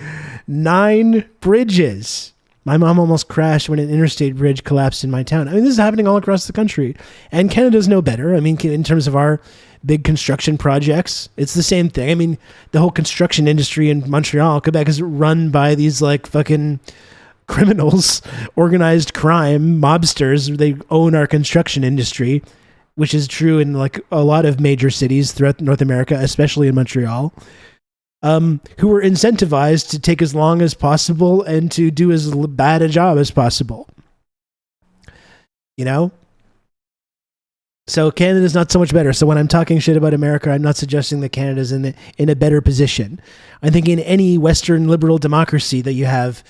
9 bridges. My mom almost crashed when an interstate bridge collapsed in my town. I mean, this is happening all across the country. And Canada's no better. I mean, in terms of our big construction projects, it's the same thing. I mean, the whole construction industry in Montreal, Quebec is run by these like fucking criminals, organized crime, mobsters. They own our construction industry, which is true in like a lot of major cities throughout North America, especially in Montreal. Who were incentivized to take as long as possible and to do as bad a job as possible. You know? So Canada's not so much better. So when I'm talking shit about America, I'm not suggesting that Canada's in a better position. I think in any Western liberal democracy that you have,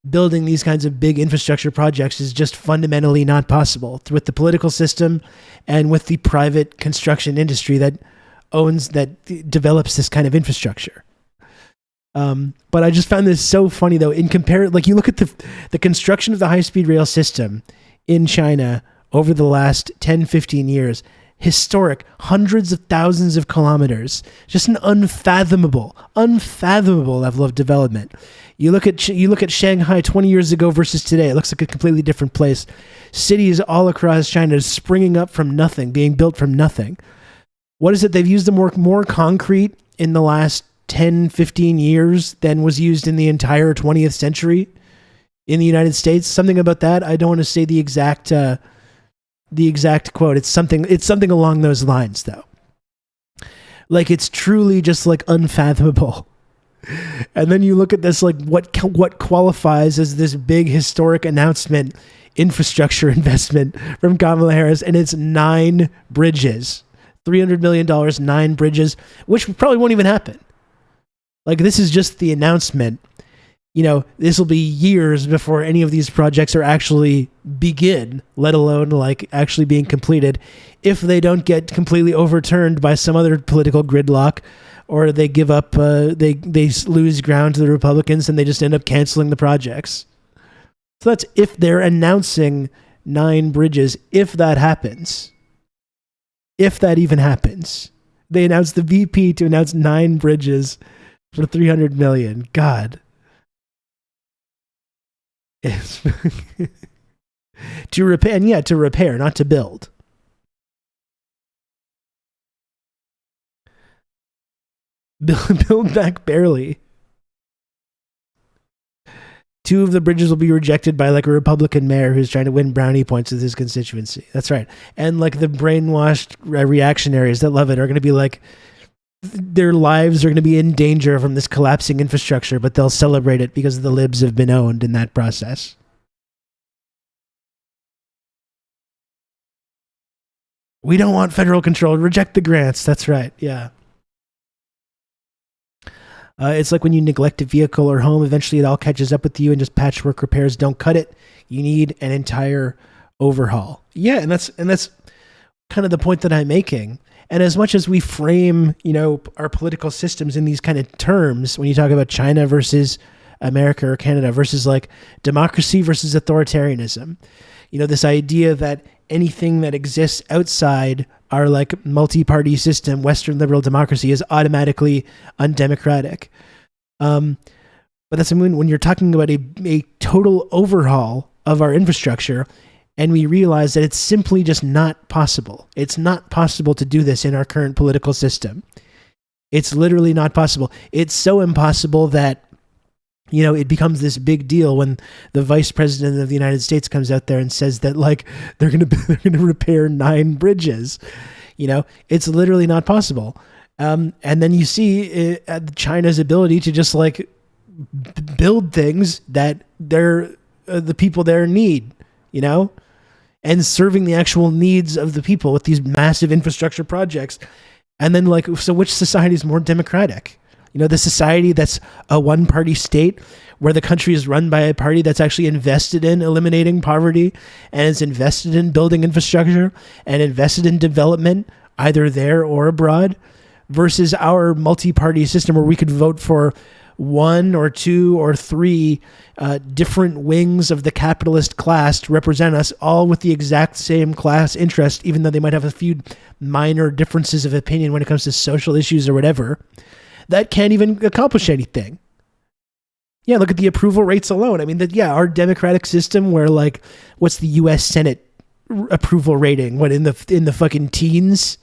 building these kinds of big infrastructure projects is just fundamentally not possible with the political system and with the private construction industry that develops this kind of infrastructure. But I just found this so funny though, like you look at the construction of the high-speed rail system in China over the last 10, 15 years, historic, hundreds of thousands of kilometers, just an unfathomable level of development. You look at Shanghai 20 years ago versus today, it looks like a completely different place. Cities all across China springing up from nothing, being built from nothing. What is it? They've used more concrete in the last 10, 15 years than was used in the entire 20th century in the United States. Something about that. I don't want to say the exact quote. It's something along those lines though. Like it's truly just like unfathomable. And then you look at this, like what qualifies as this big historic announcement, infrastructure investment from Kamala Harris, and it's 9 bridges. $300 million, 9 bridges, which probably won't even happen. Like this is just the announcement. You know, this will be years before any of these projects are actually begin, let alone like actually being completed, if they don't get completely overturned by some other political gridlock, or they give up, they lose ground to the Republicans and they just end up canceling the projects. So that's if they're announcing 9 bridges, if that happens. If that even happens. They announced the VP to announce 9 bridges for $300 million. God. To repair, not to build. Build back barely. 2 of the bridges will be rejected by like a Republican mayor who's trying to win brownie points with his constituency. That's right. And like the brainwashed reactionaries that love it are going to be like, their lives are going to be in danger from this collapsing infrastructure, but they'll celebrate it because the libs have been owned in that process. We don't want federal control. Reject the grants. That's right. Yeah. It's like when you neglect a vehicle or home, eventually it all catches up with you and just patchwork repairs don't cut it. You need an entire overhaul. Yeah, and that's kind of the point that I'm making. And as much as we frame, our political systems in these kind of terms, when you talk about China versus America or Canada versus like democracy versus authoritarianism, this idea that anything that exists outside our like multi-party system, Western liberal democracy, is automatically undemocratic. But that's when you're talking about a total overhaul of our infrastructure, and we realize that it's simply just not possible. It's not possible to do this in our current political system. It's literally not possible. It's so impossible that it becomes this big deal when the vice president of the United States comes out there and says that like they're going to repair 9 bridges. It's literally not possible. And then you see China's ability to just like build things that the people there need, and serving the actual needs of the people with these massive infrastructure projects. And then so which society is more democratic? The society that's a one-party state where the country is run by a party that's actually invested in eliminating poverty and is invested in building infrastructure and invested in development, either there or abroad, versus our multi-party system where we could vote for 1 or 2 or 3 different wings of the capitalist class to represent us, all with the exact same class interest, even though they might have a few minor differences of opinion when it comes to social issues or whatever. That can't even accomplish anything. Yeah, look at the approval rates alone. I mean, our democratic system where like, what's the U.S. Senate approval rating? What, in the fucking teens?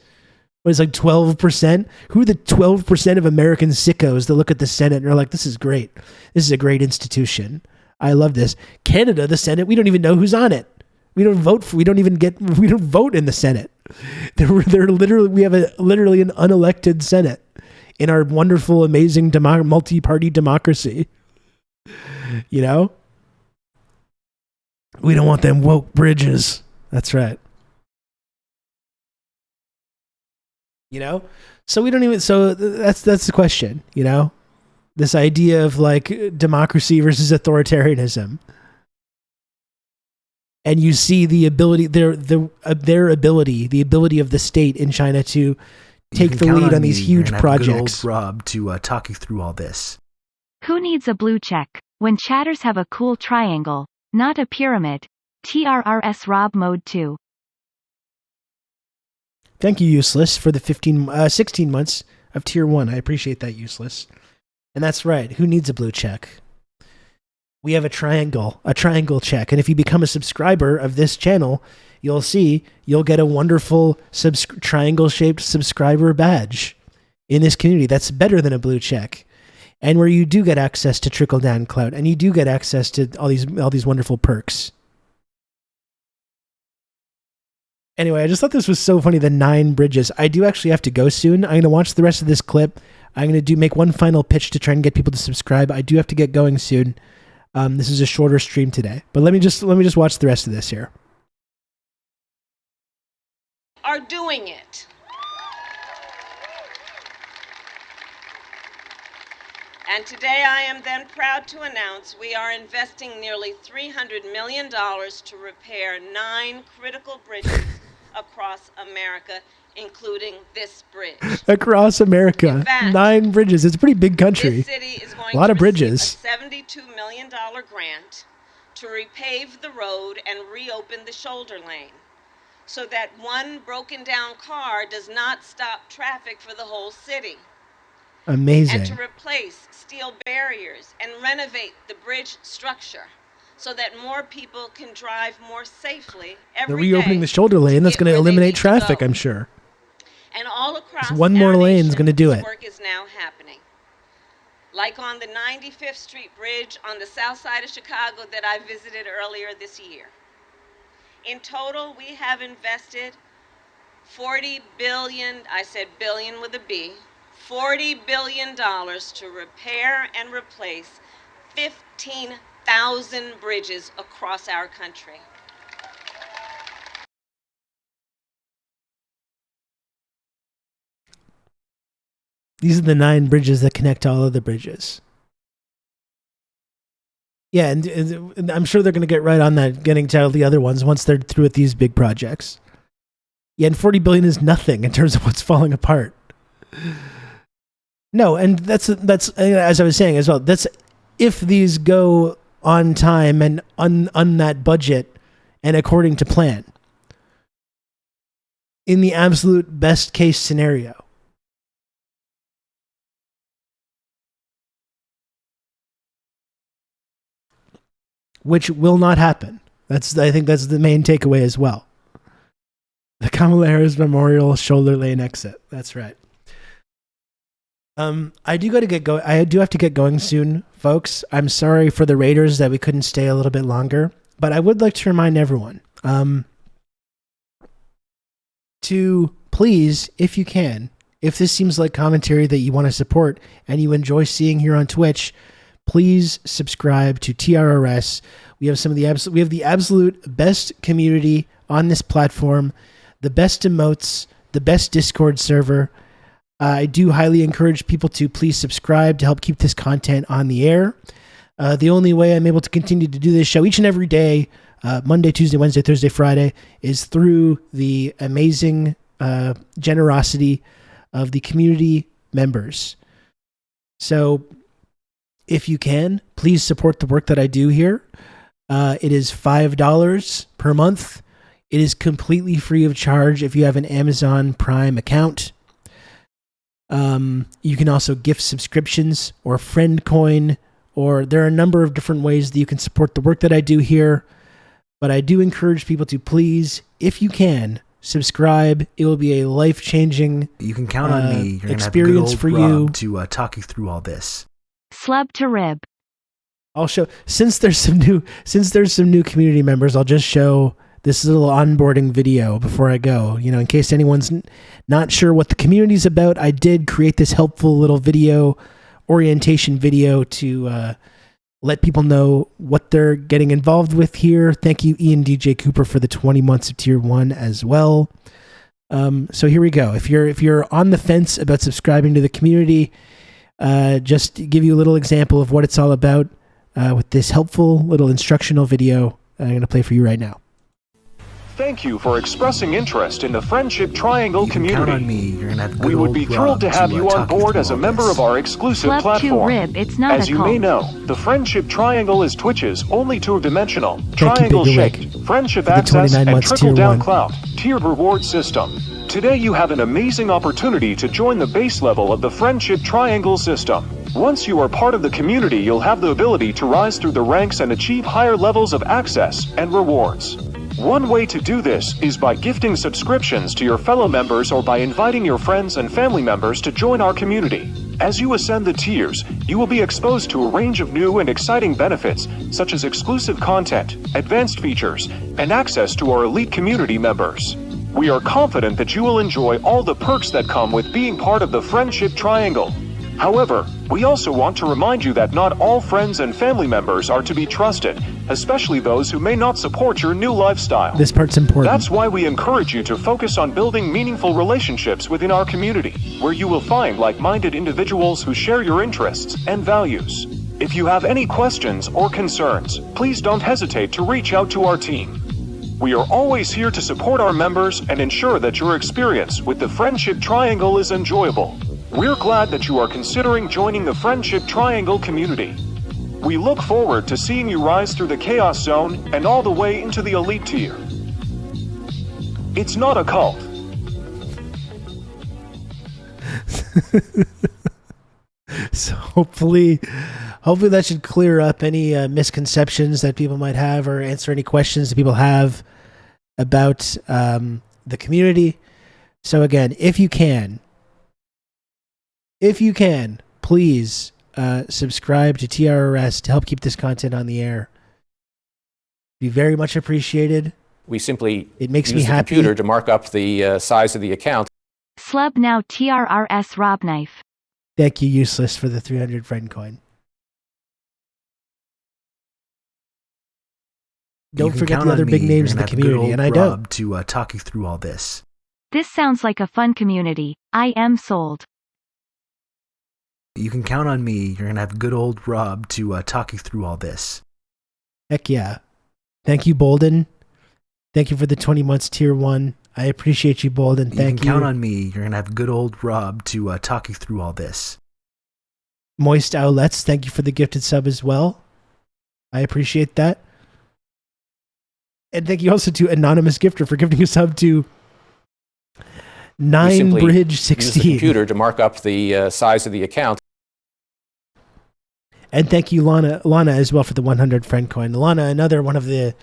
What is like 12%? Who are the 12% of American sickos that look at the Senate and are like, this is great. This is a great institution. I love this. Canada, the Senate, we don't even know who's on it. We don't vote we don't vote in the Senate. We have literally an unelected Senate in our wonderful, amazing multi-party democracy. We don't want them woke bridges. That's right. So we don't even, so that's the question, this idea of like democracy versus authoritarianism. And you see the ability, their ability, the ability of the state in China to take the lead on these huge projects. Good old Rob to talk you through all this. Who needs a blue check when chatters have a cool triangle, not a pyramid? TRRS Rob Mode 2. Thank you, Useless, for the 16 months of Tier 1. I appreciate that, Useless. And that's right. Who needs a blue check? We have a triangle check. And if you become a subscriber of this channel, you'll get a wonderful triangle-shaped subscriber badge in this community. That's better than a blue check. And where you do get access to trickle-down clout, and you do get access to all these wonderful perks. Anyway, I just thought this was so funny, the 9 bridges. I do actually have to go soon. I'm going to watch the rest of this clip. I'm going to make one final pitch to try and get people to subscribe. I do have to get going soon. This is a shorter stream today. But let me just watch the rest of this here. Are doing it. And today I am then proud to announce we are investing nearly $300 million to repair 9 critical bridges across America, including this bridge. Across America. In fact, 9 bridges. It's a pretty big country. This city is going a lot to of bridges. receive a $72 million grant to repave the road and reopen the shoulder lane so that one broken down car does not stop traffic for the whole city. Amazing. And to replace steel barriers and renovate the bridge structure so that more people can drive more safely every day. They're reopening the shoulder lane. That's going to eliminate traffic, I'm sure. And all across one more lane is going to do it. This work is now happening. Like on the 95th Street Bridge on the south side of Chicago that I visited earlier this year. In total, we have invested $40 billion, I said billion with a B, $40 billion to repair and replace 15,000 bridges across our country. These are the 9 bridges that connect all other bridges. Yeah, and I'm sure they're going to get right on that, getting to all the other ones once they're through with these big projects. Yeah, and $40 billion is nothing in terms of what's falling apart. No, and that's as I was saying as well. That's if these go on time and on that budget and according to plan. In the absolute best case scenario. Which will not happen. I think that's the main takeaway as well. The Kamala Harris Memorial Shoulder Lane exit. That's right. I do have to get going soon, folks. I'm sorry for the Raiders that we couldn't stay a little bit longer, but I would like to remind everyone to please, if you can, if this seems like commentary that you want to support and you enjoy seeing here on Twitch, please subscribe to TRRS. We have the absolute best community on this platform, the best emotes, the best Discord server. I do highly encourage people to please subscribe to help keep this content on the air. The only way I'm able to continue to do this show each and every day, Monday, Tuesday, Wednesday, Thursday, Friday, is through the amazing generosity of the community members. So if you can, please support the work that I do here. It is $5 per month. It is completely free of charge if you have an Amazon Prime account. You can also gift subscriptions or friend coin, or there are a number of different ways that you can support the work that I do here. But I do encourage people to please, if you can, subscribe. It will be a life-changing you can count on me. You're experience for you to talk you through all this. Slub to rib. I'll show since there's some new community members. I'll just show this little onboarding video before I go. In case anyone's not sure what the community's about, I did create this helpful little video, orientation video to let people know what they're getting involved with here. Thank you, Ian DJ Cooper, for the 20 months of Tier 1 as well. So here we go. If you're on the fence about subscribing to the community, just to give you a little example of what it's all about with this helpful little instructional video I'm going to play for you right now. Thank you for expressing interest in the Friendship Triangle community. Count on me. You're gonna have we would be thrilled to have you on board as a member of our exclusive Slub platform. Rib, it's not as you may know, the Friendship Triangle is Twitch's only two-dimensional, Can't triangle-shaped, friendship access and trickle-down cloud tiered reward system. Today you have an amazing opportunity to join the base level of the Friendship Triangle system. Once you are part of the community, you'll have the ability to rise through the ranks and achieve higher levels of access and rewards. One way to do this is by gifting subscriptions to your fellow members or by inviting your friends and family members to join our community. As you ascend the tiers, you will be exposed to a range of new and exciting benefits, such as exclusive content, advanced features, and access to our elite community members. We are confident that you will enjoy all the perks that come with being part of the Friendship Triangle. However, we also want to remind you that not all friends and family members are to be trusted, especially those who may not support your new lifestyle. This part's important. That's why we encourage you to focus on building meaningful relationships within our community, where you will find like-minded individuals who share your interests and values. If you have any questions or concerns, please don't hesitate to reach out to our team. We are always here to support our members and ensure that your experience with the Friendship Triangle is enjoyable. We're glad that you are considering joining the Friendship Triangle community. We look forward to seeing you rise through the Chaos Zone and all the way into the Elite tier. It's not a cult. So hopefully that should clear up any misconceptions that people might have or answer any questions that people have about the community. So again, if you can, please subscribe to TRRS to help keep this content on the air. Be very much appreciated. We simply it makes use me the happy. computer to mark up the size of the account. Slub now TRRS Rob Knife. Thank you, Useless, for the 300 friend coin. Don't forget the other big names in the community, and I don't. To talk you through all this. This sounds like a fun community. I am sold. You can count on me. You're going to have good old Rob to talk you through all this. Heck yeah. Thank you, Bolden. Thank you for the 20 months tier 1. I appreciate you, Bolden. Thank you. You can count on me. You're going to have good old Rob to talk you through all this. Moist Owlets, thank you for the gifted sub as well. I appreciate that. And thank you also to Anonymous Gifter for gifting a sub to 9Bridge16. Use the computer to mark up the size of the account. And thank you, Lana, as well for the 100 friend coin. Lana, another one of the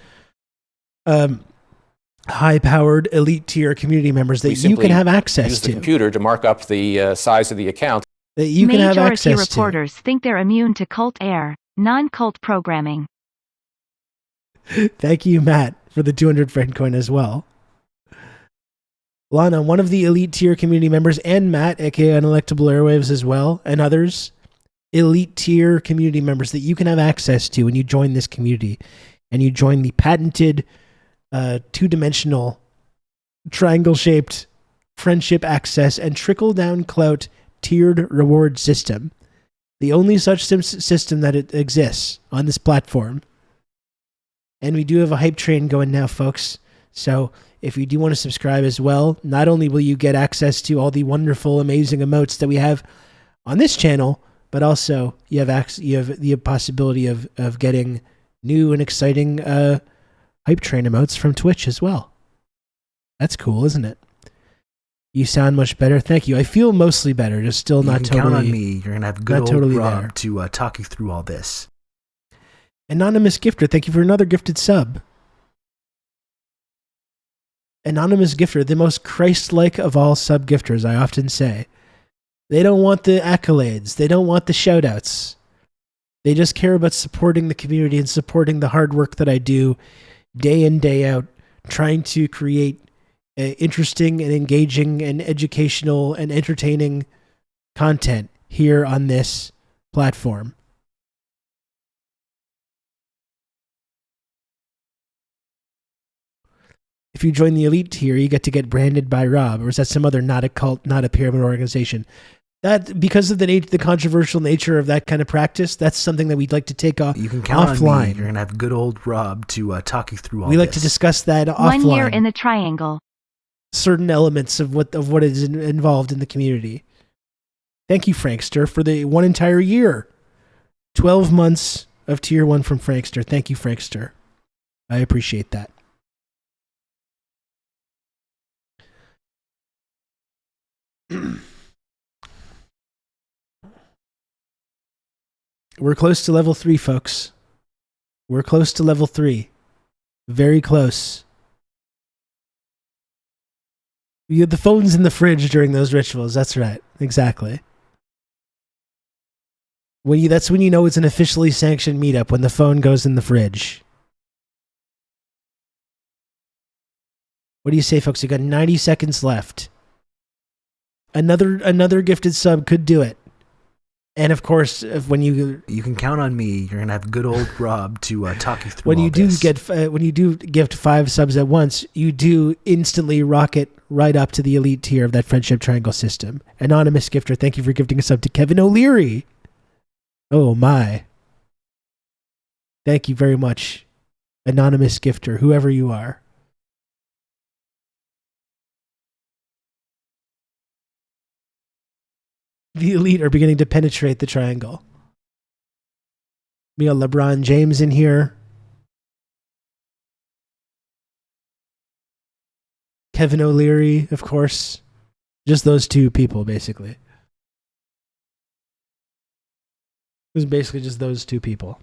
high-powered elite tier community members that you can have access use to. The computer to mark up the size of the account. That you can have access to. Majority reporters think they're immune to cult air, non-cult programming. Thank you, Matt, for the 200 friend coin as well. Lana, one of the elite tier community members, and Matt, aka Unelectable Airwaves as well, and others, elite tier community members that you can have access to when you join this community, and you join the patented two-dimensional triangle-shaped friendship access and trickle-down clout tiered reward system. The only such system that it exists on this platform. And we do have a hype train going now, folks. So if you do want to subscribe as well, not only will you get access to all the wonderful, amazing emotes that we have on this channel, but also you have the possibility of getting new and exciting hype train emotes from Twitch as well. That's cool, isn't it? You sound much better. Thank you. I feel mostly better, just still not totally. You can count on me. You're going to have good old Rob to talk you through all this. Anonymous Gifter, thank you for another gifted sub. Anonymous Gifter, the most Christ-like of all sub-gifters, I often say. They don't want the accolades. They don't want the shout-outs. They just care about supporting the community and supporting the hard work that I do day in, day out, trying to create interesting and engaging and educational and entertaining content here on this platform. If you join the elite tier, you get to get branded by Rob, or is that some other not a cult, not a pyramid organization? That, because of the controversial nature of that kind of practice, that's something that we'd like to take off. You can count offline. On me. You're gonna have good old Rob to talk you through all. We like to discuss that offline. 1 year in the triangle. Certain elements of what is involved in the community. Thank you, Frankster, for the 1 entire year. 12 months of tier 1 from Frankster. Thank you, Frankster. I appreciate that. We're close to level 3, folks. We're close to level 3. Very close. You had the phones in the fridge during those rituals. That's right. Exactly. That's when you know it's an officially sanctioned meetup, when the phone goes in the fridge. What do you say, folks? You got 90 seconds left. Another gifted sub could do it. And of course, when you can count on me, you're gonna have good old Rob to talk you through. When you do gift 5 subs at once, you do instantly rocket right up to the elite tier of that friendship triangle system. Anonymous Gifter, thank you for gifting a sub to Kevin O'Leary. Oh my! Thank you very much, Anonymous Gifter, whoever you are. The elite are beginning to penetrate the triangle. We got LeBron James in here. Kevin O'Leary, of course. Just those two people, basically. It was basically just those two people.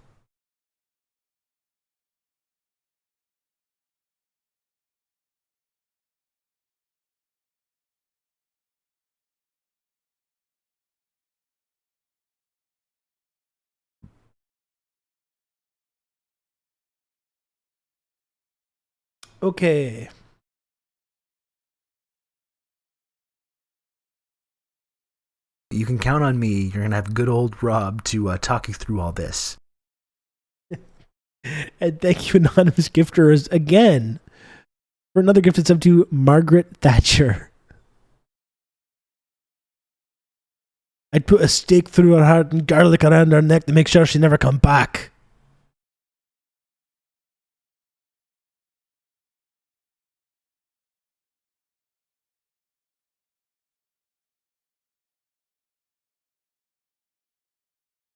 Okay. You can count on me. You're gonna have good old Rob to talk you through all this. And thank you, Anonymous Gifters, again for another gifted sub to Margaret Thatcher. I'd put a stake through her heart and garlic around her neck to make sure she never come back.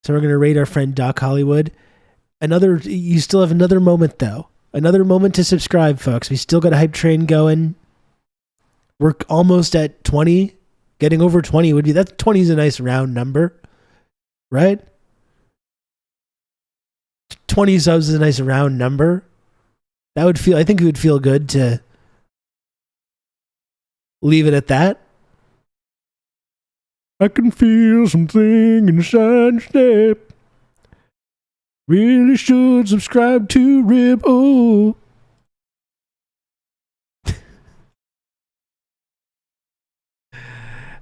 So we're going to rate our friend Doc Hollywood. You still have another moment, though. Another moment to subscribe, folks. We still got a hype train going. We're almost at 20. Getting over 20 would be... 20 is a nice round number. Right? 20 subs is a nice round number. I think it would feel good to leave it at that. I can feel something inside your step. Really should subscribe to Rib. Oh.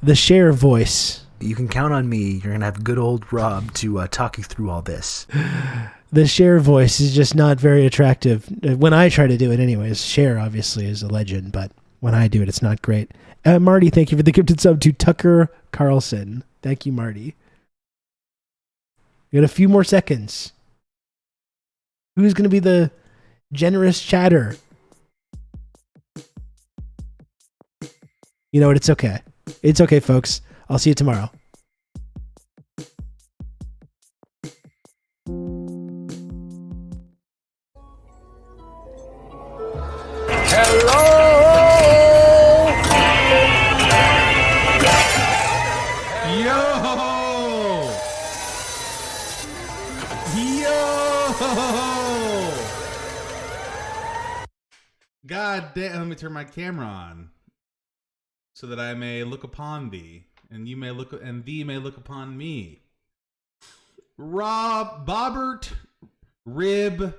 The share voice. You can count on me. You're going to have good old Rob to talk you through all this. The share voice is just not very attractive. When I try to do it anyways. Cher obviously is a legend, but when I do it, it's not great. Marty, thank you for the gifted sub to Tucker Carlson. Thank you, Marty. We got a few more seconds. Who's going to be the generous chatter? You know what? It's okay. It's okay, folks. I'll see you tomorrow. God damn, let me turn my camera on so that I may look upon thee and thee may look upon me. Rob, Bobbert, Rib,